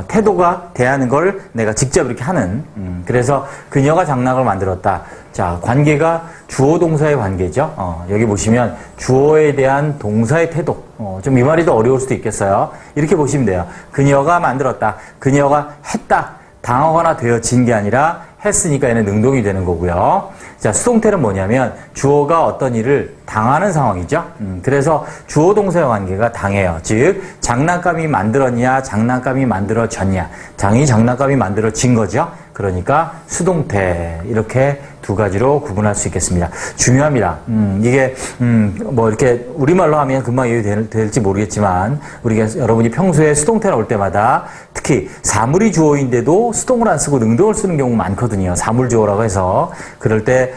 태도가 대하는 걸 내가 직접 이렇게 하는. 그래서 그녀가 장난을 만들었다. 자, 관계가 주어 동사의 관계죠. 여기 보시면 주어에 대한 동사의 태도. 좀 이 말이 더 어려울 수도 있겠어요. 이렇게 보시면 돼요. 그녀가 만들었다. 그녀가 했다. 당하거나 되어진 게 아니라 했으니까 얘는 능동이 되는 거고요. 자, 수동태는 뭐냐면 주어가 어떤 일을 당하는 상황이죠. 그래서 주어 동사의 관계가 당해요. 즉 장난감이 만들었냐, 장난감이 만들어졌냐. 장난감이 만들어진 거죠. 그러니까 수동태 이렇게 두 가지로 구분할 수 있겠습니다. 중요합니다. 이게 뭐 이렇게 우리말로 하면 금방 이해될지 모르겠지만 우리가 여러분이 평소에 수동태 나올 때마다 특히 사물이 주어인데도 수동을 안 쓰고 능동을 쓰는 경우 많거든요. 사물 주어라고 해서 그럴 때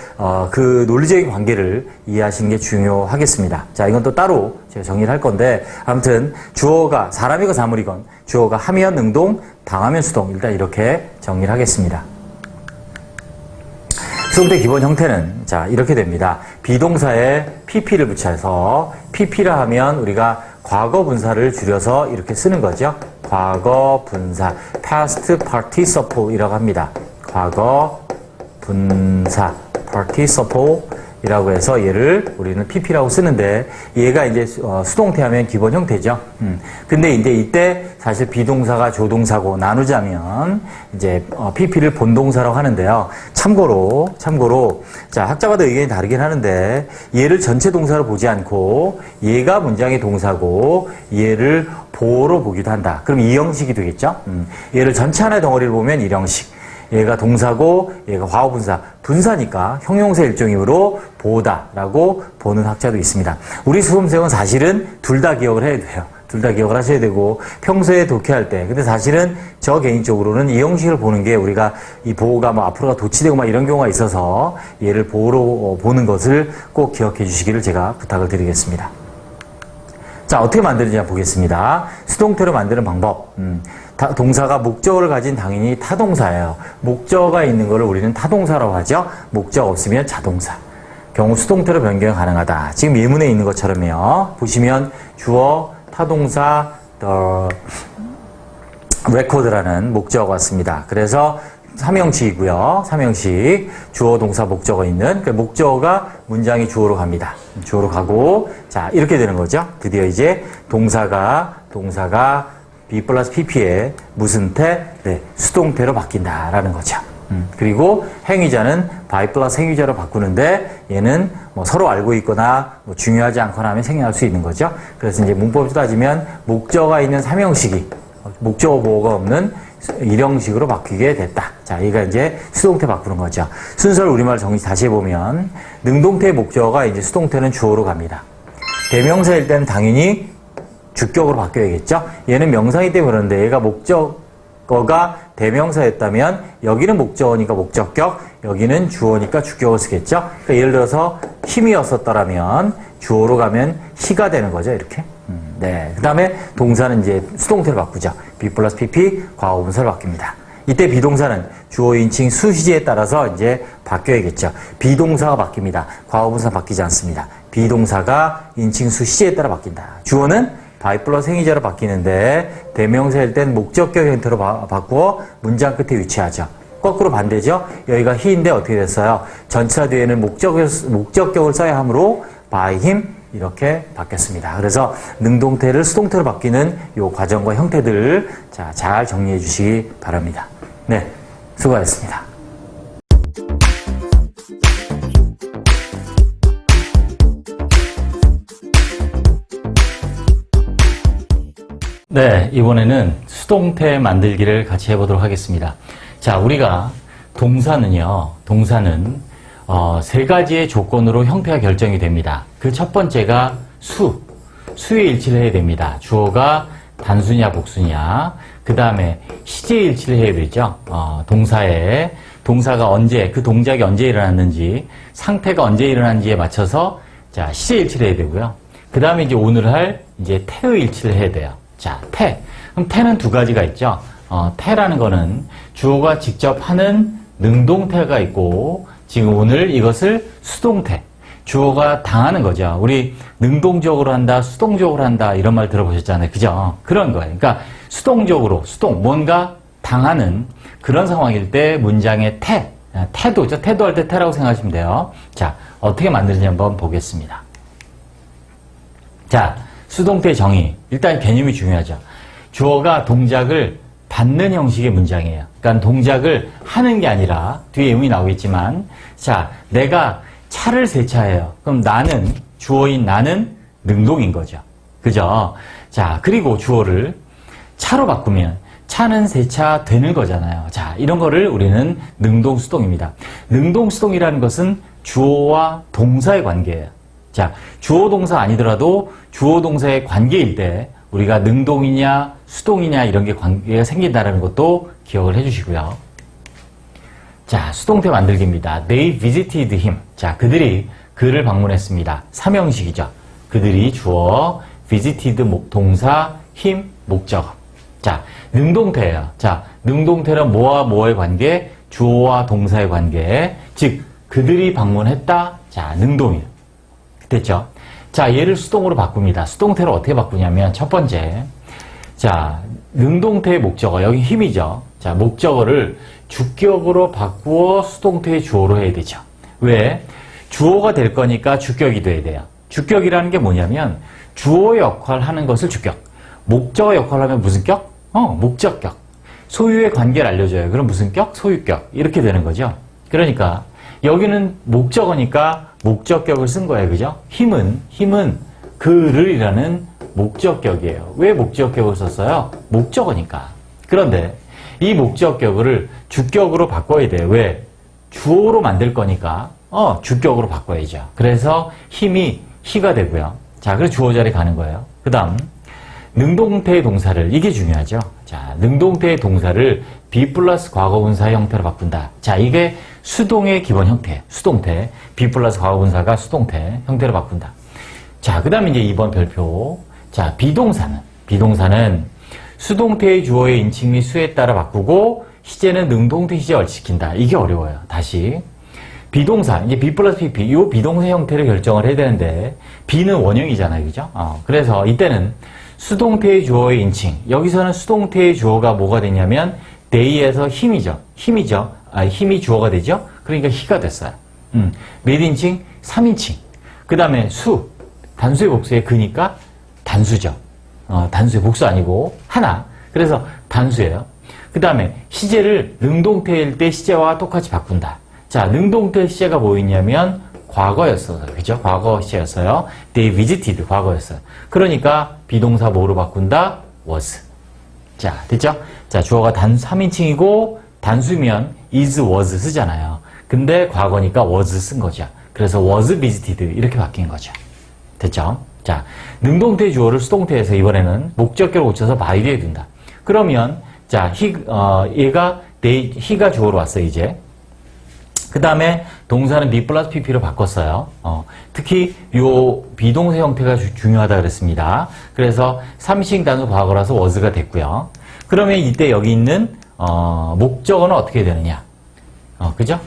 그 논리적인 관계를 이해하시는 게 중요하겠습니다. 자, 이건 또 따로 제가 정리를 할 건데 아무튼 주어가 사람이건 사물이건 주어가 하면 능동, 당하면 수동 일단 이렇게 정리를 하겠습니다. 수동태 기본 형태는 자 이렇게 됩니다. 비동사에 pp를 붙여서 pp라 하면 우리가 과거 분사를 줄여서 이렇게 쓰는 거죠. 과거 분사 past participle이라고 합니다. 과거 분사 participle이라고 해서 얘를 우리는 pp라고 쓰는데 얘가 이제 수동태 하면 기본 형태죠. 근데 이제 이때 사실 비동사가 조동사고 나누자면 이제 pp를 본동사라고 하는데요. 참고로 자 학자마다 의견이 다르긴 하는데 얘를 전체 동사로 보지 않고 얘가 문장의 동사고 얘를 보어로 보기도 한다. 그럼 이 형식이 되겠죠. 얘를 전체 하나의 덩어리를 보면 이 형식. 얘가 동사고 얘가 과거분사, 분사니까 형용사 일종이므로 보다라고 보는 학자도 있습니다. 우리 수험생은 사실은 둘 다 기억을 해야 돼요. 둘 다 기억을 하셔야 되고 평소에 독해할 때 근데 사실은 저 개인적으로는 이 형식을 보는 게 우리가 이 보호가 뭐 앞으로가 도치되고 막 이런 경우가 있어서 얘를 보호로 보는 것을 꼭 기억해 주시기를 제가 부탁을 드리겠습니다. 자, 어떻게 만드는지 한번 보겠습니다. 수동태로 만드는 방법. 동사가 목적어를 가진 당연히 타동사예요. 목적어가 있는 거를 우리는 타동사라고 하죠. 목적 없으면 자동사. 경우 수동태로 변경 가능하다. 지금 예문에 있는 것처럼요. 보시면 주어, 타동사, record라는 목적어가 왔습니다. 그래서 삼형식이고요. 삼형식 주어, 동사, 목적어 있는 그 목적어가 문장이 주어로 갑니다. 주어로 가고 자 이렇게 되는 거죠. 드디어 이제 동사가 B 플러스 PP에 무슨 태? 네, 수동태로 바뀐다라는 거죠. 그리고 행위자는 by 플러스 행위자로 바꾸는데 얘는 뭐 서로 알고 있거나 뭐 중요하지 않거나 하면 생략할 수 있는 거죠. 그래서 이제 문법으로 따지면 목적어가 있는 삼형식이 목적어 보호가 없는 일형식으로 바뀌게 됐다. 자, 얘가 이제 수동태 바꾸는 거죠. 순서를 우리말 정리 다시 해보면 능동태의 목적어가 이제 수동태는 주어로 갑니다. 대명사일 때는 당연히 주격으로 바뀌어야겠죠. 얘는 명사이기 때문에 그런데 얘가 목적어가 대명사였다면 여기는 목적어니까 목적격, 여기는 주어니까 주격을 쓰겠죠. 그러니까 예를 들어서 힘이었었더라면 주어로 가면 희가 되는 거죠. 이렇게. 네. 그 다음에 동사는 이제 수동태로 바꾸죠. B 플러스 PP 과거분사로 바뀝니다. 이때 비동사는 주어, 인칭, 수시제에 따라서 이제 바뀌어야겠죠. 비동사가 바뀝니다. 과거분사 바뀌지 않습니다. 비동사가 인칭, 수시제에 따라 바뀐다. 주어는 by 플러스 행위자로 바뀌는데 대명사일 땐 목적격 형태로 바꾸어 문장 끝에 위치하죠. 거꾸로 반대죠. 여기가 he인데 어떻게 됐어요? 전치사 뒤에는 목적격을 써야 하므로 by him 이렇게 바뀌었습니다. 그래서 능동태를 수동태로 바뀌는 이 과정과 형태들을 자, 잘 정리해 주시기 바랍니다. 네, 수고하셨습니다. 네, 이번에는 수동태 만들기를 같이 해보도록 하겠습니다. 자, 우리가 동사는 세 가지의 조건으로 형태가 결정이 됩니다. 그 첫 번째가 수의 일치를 해야 됩니다. 주어가 단수냐 복수냐, 그 다음에 시제일치를 해야 되죠. 동사가 언제, 그 동작이 언제 일어났는지, 상태가 언제 일어났는지에 맞춰서, 자, 시제일치를 해야 되고요. 그 다음에 이제 오늘 할, 이제 태의일치를 해야 돼요. 자, 태. 그럼 태는 두 가지가 있죠. 태라는 거는 주어가 직접 하는 능동태가 있고, 지금 오늘 이것을 수동태. 주어가 당하는 거죠. 우리 능동적으로 한다, 수동적으로 한다, 이런 말 들어보셨잖아요. 그죠? 그런 거예요. 그러니까 수동적으로, 뭔가 당하는 그런 상황일 때 문장의 태도죠. 태도할 때 태라고 생각하시면 돼요. 자, 어떻게 만드는지 한번 보겠습니다. 자, 수동태 정의. 일단 개념이 중요하죠. 주어가 동작을 받는 형식의 문장이에요. 그러니까 동작을 하는 게 아니라, 뒤에 의문이 나오겠지만, 자, 내가 차를 세차해요. 그럼 나는, 주어인 나는 능동인 거죠. 그죠? 자, 그리고 주어를 차로 바꾸면 차는 세차되는 거잖아요. 자, 이런 거를 우리는 능동수동입니다. 능동수동이라는 것은 주어와 동사의 관계예요. 자, 주어 동사 아니더라도 주어 동사의 관계일 때 우리가 능동이냐 수동이냐 이런 게 관계가 생긴다는 것도 기억을 해주시고요. 자, 수동태 만들기입니다. They visited him. 자, 그들이 그를 방문했습니다. 삼형식이죠. 그들이 주어, visited 동사, him 목적어. 자, 능동태예요. 자, 능동태는 뭐와 뭐의 관계? 주어와 동사의 관계. 즉, 그들이 방문했다. 자, 능동이에요. 됐죠? 자, 얘를 수동으로 바꿉니다. 수동태를 어떻게 바꾸냐면, 첫 번째. 자, 능동태의 목적어. 여기 힘이죠. 자, 목적어를 주격으로 바꾸어 수동태의 주어로 해야 되죠. 왜? 주어가 될 거니까 주격이 돼야 돼요. 주격이라는 게 뭐냐면, 주어 역할 하는 것을 주격. 목적어 역할을 하면 무슨 격? 목적격. 소유의 관계를 알려줘요. 그럼 무슨 격? 소유격. 이렇게 되는 거죠. 그러니까 여기는 목적어니까 목적격을 쓴 거예요. 그죠? 힘은 그를이라는 목적격이에요. 왜 목적격을 썼어요? 목적어니까. 그런데 이 목적격을 주격으로 바꿔야 돼요. 왜? 주어로 만들 거니까 주격으로 바꿔야죠. 그래서 힘이 히가 되고요. 자, 그래서 주어 자리에 가는 거예요. 그 다음 능동태의 동사를, 이게 중요하죠. 자, 능동태의 동사를 be 플러스 과거분사 형태로 바꾼다. 자, 이게 수동의 기본 형태, 수동태. be 플러스 과거분사가 수동태 형태로 바꾼다. 자, 그 다음에 이제 2번 별표. 자, 비동사는 수동태의 주어의 인칭 및 수에 따라 바꾸고 시제는 능동태 시제를 시킨다. 이게 어려워요. 다시. 비동사, 이제 be 플러스 pp, 이 비동사 형태를 결정을 해야 되는데, be는 원형이잖아요. 그죠? 그래서 이때는 수동태의 주어의 인칭. 여기서는 수동태의 주어가 뭐가 되냐면 they에서 힘이 주어가 되죠. 그러니까 he가 됐어요. 몇 인칭? 3인칭. 그 다음에 단수의 복수의 그니까 단수죠. 단수의 복수 아니고 하나. 그래서 단수예요. 그 다음에 시제를 능동태일 때 시제와 똑같이 바꾼다. 자, 능동태 시제가 뭐였냐면 과거였어요. 그죠? 과거 시제였어요. They visited 과거였어요. 그러니까 비동사 뭐로 바꾼다? was. 자, 됐죠? 자, 주어가 3인칭이고 단수면 is, was 쓰잖아요. 근데 과거니까 was 쓴 거죠. 그래서 was visited 이렇게 바뀐 거죠. 됐죠? 자, 능동태 주어를 수동태에서 이번에는 목적격을 고쳐서 by 뒤에 둔다. 그러면 자, he가 주어로 왔어요, 이제. 그 다음에 동사는 be 플러스 pp로 바꿨어요. 특히 요 비동사 형태가 중요하다 그랬습니다. 그래서 3인칭 단수 과거라서 was가 됐고요. 그러면 이때 여기 있는 목적어는 어떻게 되느냐? 그죠?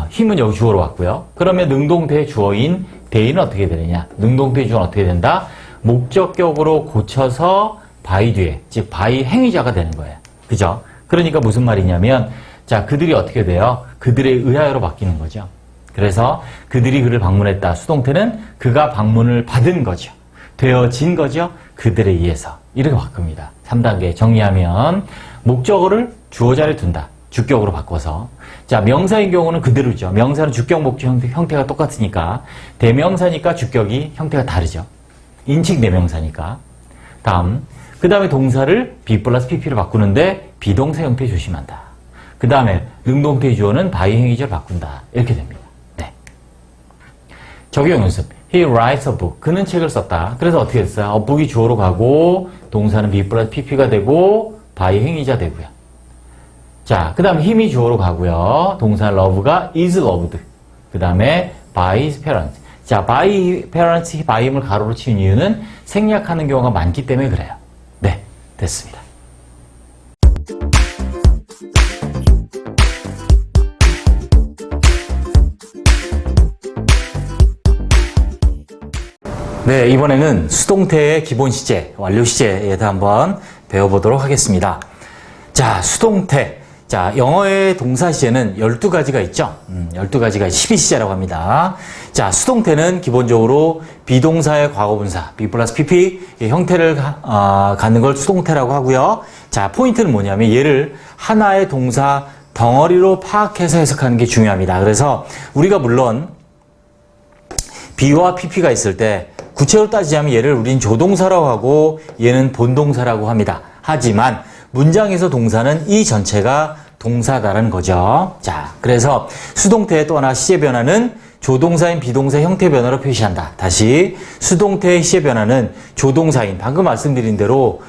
힘은 여기 주어로 왔고요. 그러면 능동태의 주어인 they는 어떻게 되느냐? 능동태의 주어는 어떻게 된다? 목적격으로 고쳐서 by 뒤에, 즉 by 행위자가 되는 거예요. 그죠? 그러니까 무슨 말이냐면 자, 그들이 어떻게 돼요? 그들에 의하여로 바뀌는 거죠. 그래서 그들이 그를 방문했다. 수동태는 그가 방문을 받은 거죠. 되어진 거죠. 그들에 의해서. 이렇게 바꿉니다. 3단계 정리하면 목적어를 주어 자리에 둔다. 주격으로 바꿔서. 자, 명사인 경우는 그대로죠. 명사는 주격, 목적 형태가 똑같으니까 대명사니까 주격이 형태가 다르죠. 인칭 대명사니까. 그 다음에 동사를 be 플러스 pp로 바꾸는데 비동사 형태 조심한다. 그 다음에 능동태의 주어는 by 행위자를 바꾼다. 이렇게 됩니다. 네. 적용 연습. He writes a book. 그는 책을 썼다. 그래서 어떻게 됐어요? a book이 주어로 가고 동사는 be 플러스 pp가 되고 by 행위자 되고요. 자, 그 다음에 힘이 주어로 가고요. 동사 love가 is loved. 그 다음에 by his parents. 자, by parents, by 힘을 가로로 치는 이유는 생략하는 경우가 많기 때문에 그래요. 네, 됐습니다. 네, 이번에는 수동태의 기본 시제, 완료 시제에 대해서 한번 배워보도록 하겠습니다. 자, 수동태. 자, 영어의 동사 시제는 12가지가 있죠. 12가지가 12시제라고 합니다. 자, 수동태는 기본적으로 비동사의 과거분사, be 플러스 pp 형태를 갖는 걸 수동태라고 하고요. 자, 포인트는 뭐냐면 얘를 하나의 동사 덩어리로 파악해서 해석하는 게 중요합니다. 그래서 우리가 물론 be와 pp가 있을 때 구체로 따지자면 얘를 우린 조동사라고 하고 얘는 본동사라고 합니다. 하지만 문장에서 동사는 이 전체가 동사다라는 거죠. 자, 그래서 수동태의 또 하나 시제 변화는 조동사인 비동사 형태 변화로 표시한다. 다시 수동태의 시제 변화는 조동사인 방금 말씀드린 대로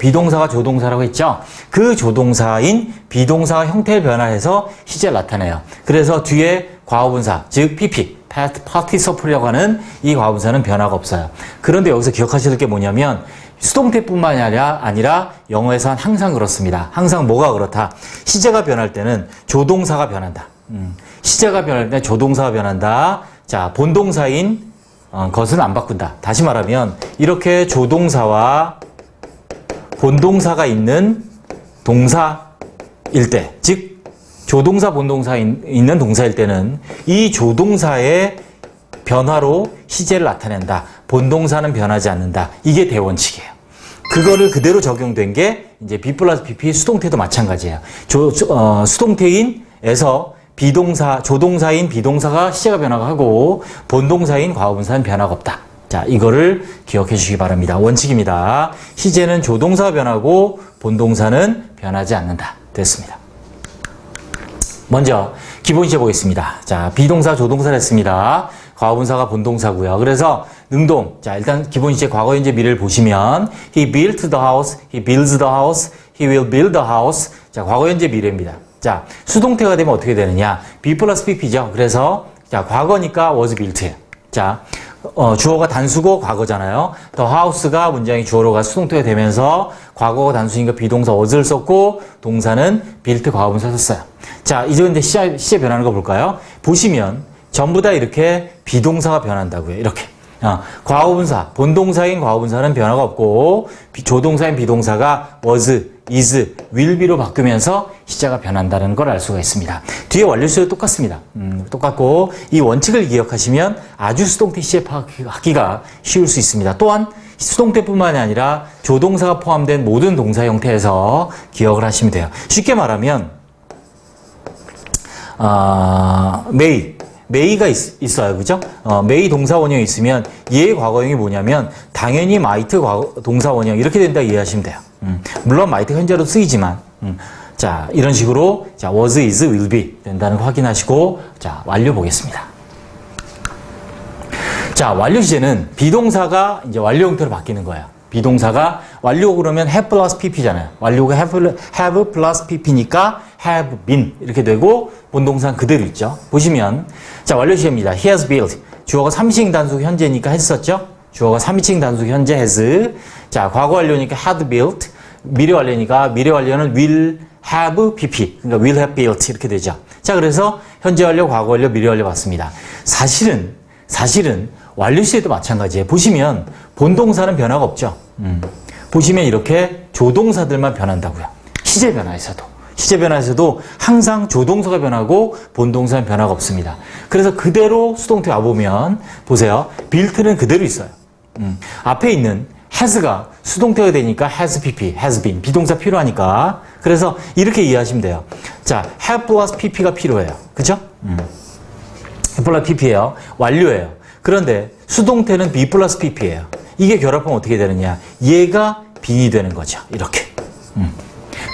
비동사가 조동사라고 했죠. 그 조동사인 비동사가 형태를 변화해서 시제를 나타내요. 그래서 뒤에 과거분사 즉 pp past participle이라고 하는 이 과거분사는 변화가 없어요. 그런데 여기서 기억하셔야 될 게 뭐냐면 수동태뿐만이 아니라 영어에서는 항상 그렇습니다. 항상 뭐가 그렇다? 시제가 변할 때는 조동사가 변한다. 시제가 변할 때 조동사가 변한다. 자, 본동사인 것은 안 바꾼다. 다시 말하면 이렇게 조동사와 본동사가 있는 동사일 때, 즉 조동사 본동사 있는 동사일 때는 이 조동사의 변화로 시제를 나타낸다. 본동사는 변하지 않는다. 이게 대원칙이에요. 그거를 그대로 적용된 게 이제 be 플러스 pp 수동태도 마찬가지예요. 수동태인에서 비동사, 조동사인 비동사가 시제가 변화하고 본동사인 과거분사는 변화가 없다. 자, 이거를 기억해 주시기 바랍니다. 원칙입니다. 시제는 조동사가 변하고 본동사는 변하지 않는다. 됐습니다. 먼저 기본 시제 보겠습니다. 자, 비동사, 조동사를 했습니다. 과거분사가 본동사고요. 그래서 능동. 자, 일단 기본 시제 과거, 현재, 미래를 보시면 he built the house, he builds the house, he will build the house. 자, 과거, 현재, 미래입니다. 자, 수동태가 되면 어떻게 되느냐? be 플러스 pp죠. 그래서 자, 과거니까 was built. 자, 주어가 단수고 과거잖아요. the house가 문장이 주어로 가 수동태가 되면서 과거가 단수니까 비동사 was를 썼고 동사는 built 과거분사 썼어요. 자, 이제 근데 시제 변하는 거 볼까요? 보시면 전부 다 이렇게 비동사가 변한다고요. 이렇게. 과거분사, 본동사인 과거분사는 변화가 없고 조동사인 비동사가 was, is, will be로 바뀌면서 시제가 변한다는 걸 알 수가 있습니다. 뒤에 완료시제도 똑같습니다. 똑같고 이 원칙을 기억하시면 아주 수동태 시제 파악하기가 쉬울 수 있습니다. 또한 수동태뿐만이 아니라 조동사가 포함된 모든 동사 형태에서 기억을 하시면 돼요. 쉽게 말하면 may가 있어요. 그죠? may 동사 원형이 있으면 얘의 과거형이 뭐냐면 당연히 might 동사 원형 이렇게 된다 이해하시면 돼요. 물론 might 현재로 쓰이지만 자, 이런 식으로 자, was, is, will be 된다는 거 확인하시고 자, 완료 보겠습니다. 자, 완료 시제는 비동사가 이제 완료 형태로 바뀌는 거예요. 비동사가 완료 그러면 have plus pp잖아요. 완료가 have plus pp니까 have been 이렇게 되고 본동사는 그대로 있죠. 보시면 자, 완료 시제입니다. He has built. 주어가 3인칭 단수 현재니까 했었죠. 주어가 3인칭 단수 현재 has. 자, 과거 완료니까 had built. 미래 완료니까 미래 완료는 will have pp. 그러니까 will have built 이렇게 되죠. 자, 그래서 현재 완료, 과거 완료, 미래 완료 봤습니다. 사실은 완료 시제도 마찬가지예요. 보시면 본동사는 변화가 없죠. 보시면 이렇게 조동사들만 변한다고요. 시제 변화에서도 항상 조동사가 변하고 본동사는 변화가 없습니다. 그래서 그대로 수동태 와보면 보세요. built는 그대로 있어요. 앞에 있는 has가 수동태가 되니까 has pp, has been 비동사 필요하니까 그래서 이렇게 이해하시면 돼요. 자, have plus pp가 필요해요. 그죠? have plus pp예요. 완료예요. 그런데 수동태는 be 플러스 pp예요. 이게 결합하면 어떻게 되느냐? 얘가 be이 되는 거죠. 이렇게.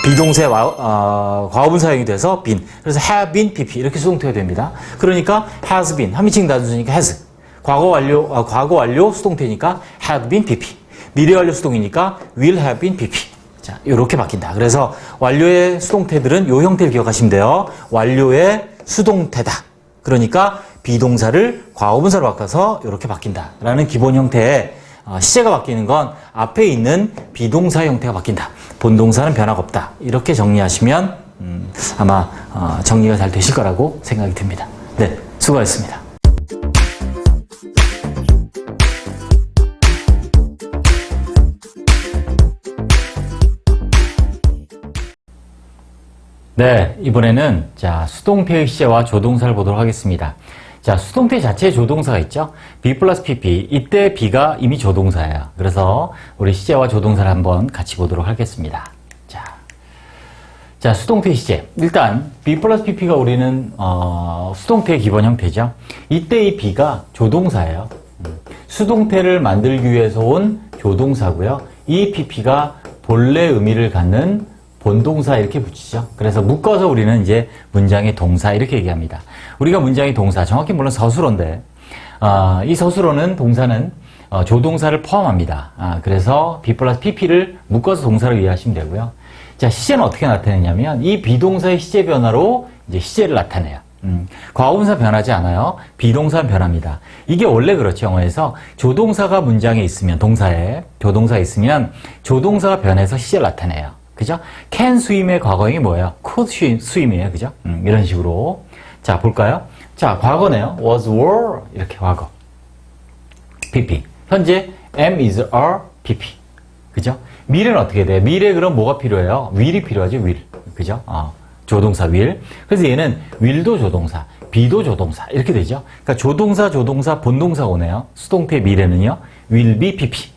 비동사의 과거분사형이 돼서 been. 그래서 have been pp 이렇게 수동태가 됩니다. 그러니까 has been 3인칭 단수니까 has. 과거 완료 수동태니까 have been PP. 미래 완료 수동이니까 will have been PP. 자, 이렇게 바뀐다. 그래서 완료의 수동태들은 이 형태를 기억하시면 돼요. 완료의 수동태다. 그러니까 비동사를 과거분사로 바꿔서 이렇게 바뀐다라는 기본 형태의 시제가 바뀌는 건 앞에 있는 비동사 형태가 바뀐다. 본동사는 변화가 없다. 이렇게 정리하시면 아마 정리가 잘 되실 거라고 생각이 듭니다. 네, 수고하셨습니다. 네, 이번에는 자, 수동태의 시제와 조동사를 보도록 하겠습니다. 자, 수동태 자체에 조동사가 있죠. be 플러스 pp. 이때 be가 이미 조동사예요. 그래서 우리 시제와 조동사를 한번 같이 보도록 하겠습니다. 자, 수동태 시제. 일단 be 플러스 pp가 우리는 수동태의 기본 형태죠. 이때 이 be가 조동사예요. 수동태를 만들기 위해서 온 조동사고요. 이 pp가 본래 의미를 갖는 본동사 이렇게 붙이죠. 그래서 묶어서 우리는 이제 문장의 동사 이렇게 얘기합니다. 우리가 문장의 동사, 정확히 물론 서술어인데 이 서술어는 동사는 조동사를 포함합니다. 그래서 be 플러스 pp를 묶어서 동사를 이해하시면 되고요. 자, 시제는 어떻게 나타내냐면 이 비동사의 시제 변화로 이제 시제를 나타내요. 과거분사 변하지 않아요. 비동사는 변합니다. 이게 원래 그렇죠. 영어에서 조동사가 문장에 있으면 동사에 조동사가 있으면 조동사가 변해서 시제를 나타내요. 그죠? can swim의 과거형이 뭐예요? could swim이에요. 그죠? 이런 식으로. 자, 볼까요? 자, 과거네요. was, were. 이렇게 과거. pp. 현재 am, is, are, pp. 그죠? 미래는 어떻게 돼요? 미래 그럼 뭐가 필요해요? will이 필요하죠. will. 그죠? 조동사 will. 그래서 얘는 will도 조동사, be도 조동사. 이렇게 되죠? 그러니까 조동사, 본동사가 오네요. 수동태 미래는요. will be, pp.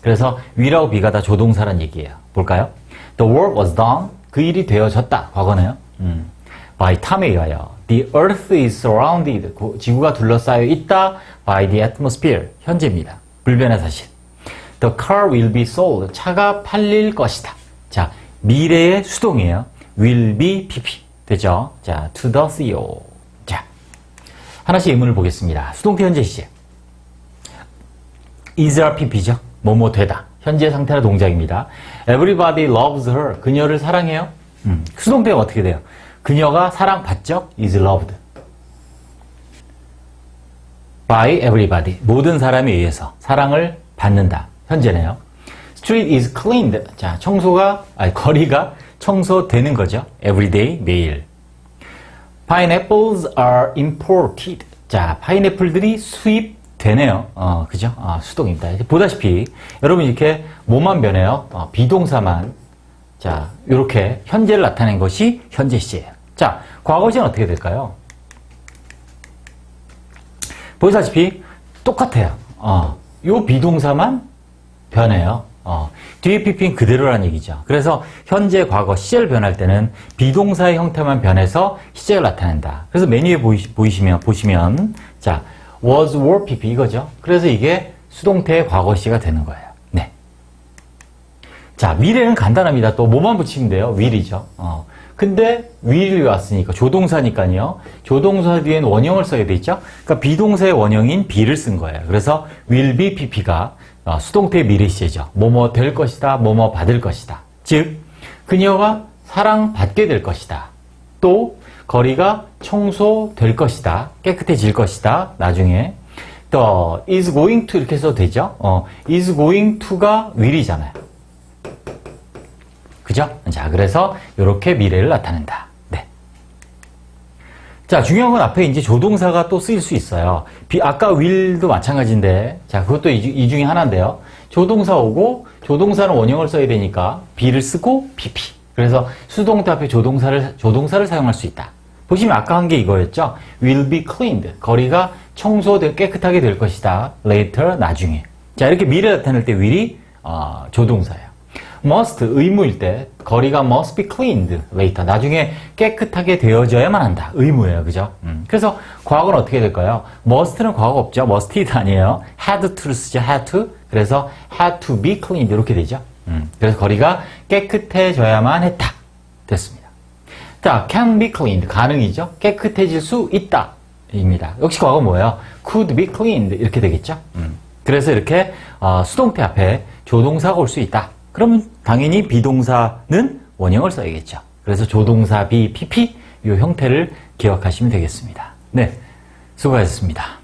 그래서 will하고 be가 다 조동사란 얘기예요. 볼까요? The work was done. 그 일이 되어졌다. 과거네요. by time에 의하여. The earth is surrounded. 지구가 둘러싸여 있다. by the atmosphere. 현재입니다. 불변의 사실. The car will be sold. 차가 팔릴 것이다. 자, 미래의 수동이에요. will be pp. 되죠? 자, to the CEO. 자, 하나씩 예문을 보겠습니다. 수동태 현재 시제. is are pp죠. 뭐뭐 되다. 현재 상태나 동작입니다. Everybody loves her. 그녀를 사랑해요. 수동태가 어떻게 돼요? 그녀가 사랑받죠? is loved. by everybody. 모든 사람에 의해서 사랑을 받는다. 현재네요. Street is cleaned. 자, 거리가 청소되는 거죠. Every day, 매일. Pineapples are imported. 자, 파인애플들이 수입되네요. 그죠? 수동입니다. 보다시피, 여러분 이렇게 뭐만 변해요? 비동사만. 자, 이렇게 현재를 나타낸 것이 현재 시제예요. 자, 과거 시제는 어떻게 될까요? 보시다시피 똑같아요. 요 비동사만 변해요. 뒤에 pp는 그대로라는 얘기죠. 그래서 현재, 과거, 시제를 변할 때는 비동사의 형태만 변해서 시제를 나타낸다. 그래서 메뉴에 보시면 자, was, were, pp 이거죠. 그래서 이게 수동태의 과거 시제가 되는 거예요. 네. 자, 미래는 간단합니다. 또 뭐만 붙이면 돼요? will이죠. 근데 will이 왔으니까 조동사니까요. 조동사 뒤엔 원형을 써야 되죠. 그러니까 비동사의 원형인 be를 쓴 거예요. 그래서 will be pp가 수동태의 미래 시제죠. 뭐뭐 될 것이다, 뭐뭐 받을 것이다. 즉, 그녀가 사랑받게 될 것이다. 또 거리가 청소될 것이다. 깨끗해질 것이다. 나중에 또 is going to 이렇게 써도 되죠. is going to가 will이잖아요. 그죠? 자, 그래서 이렇게 미래를 나타낸다. 네. 자, 중요한 건 앞에 이제 조동사가 또 쓰일 수 있어요. 아까 will도 마찬가지인데, 자, 그것도 이 중에 하나인데요. 조동사 오고, 조동사는 원형을 써야 되니까, be를 쓰고, pp. 그래서 수동태 앞에 조동사를 사용할 수 있다. 보시면 아까 한 게 이거였죠? will be cleaned. 거리가 깨끗하게 될 것이다. later, 나중에. 자, 이렇게 미래 나타낼 때 will이, 조동사예요. must, 의무일 때, 거리가 must be cleaned later. 나중에 깨끗하게 되어져야만 한다. 의무예요. 그죠? 그래서 과거는 어떻게 될까요? must는 과거 없죠. musted 아니에요. had to를 쓰죠. had to. 그래서 had to be cleaned. 이렇게 되죠. 그래서 거리가 깨끗해져야만 했다. 됐습니다. 자, can be cleaned. 가능이죠. 깨끗해질 수 있다. 입니다. 역시 과거 뭐예요? could be cleaned 이렇게 되겠죠. 그래서 이렇게 수동태 앞에 조동사가 올 수 있다. 그러면 당연히 비동사는 원형을 써야겠죠. 그래서 조동사 be, pp 이 형태를 기억하시면 되겠습니다. 네, 수고하셨습니다.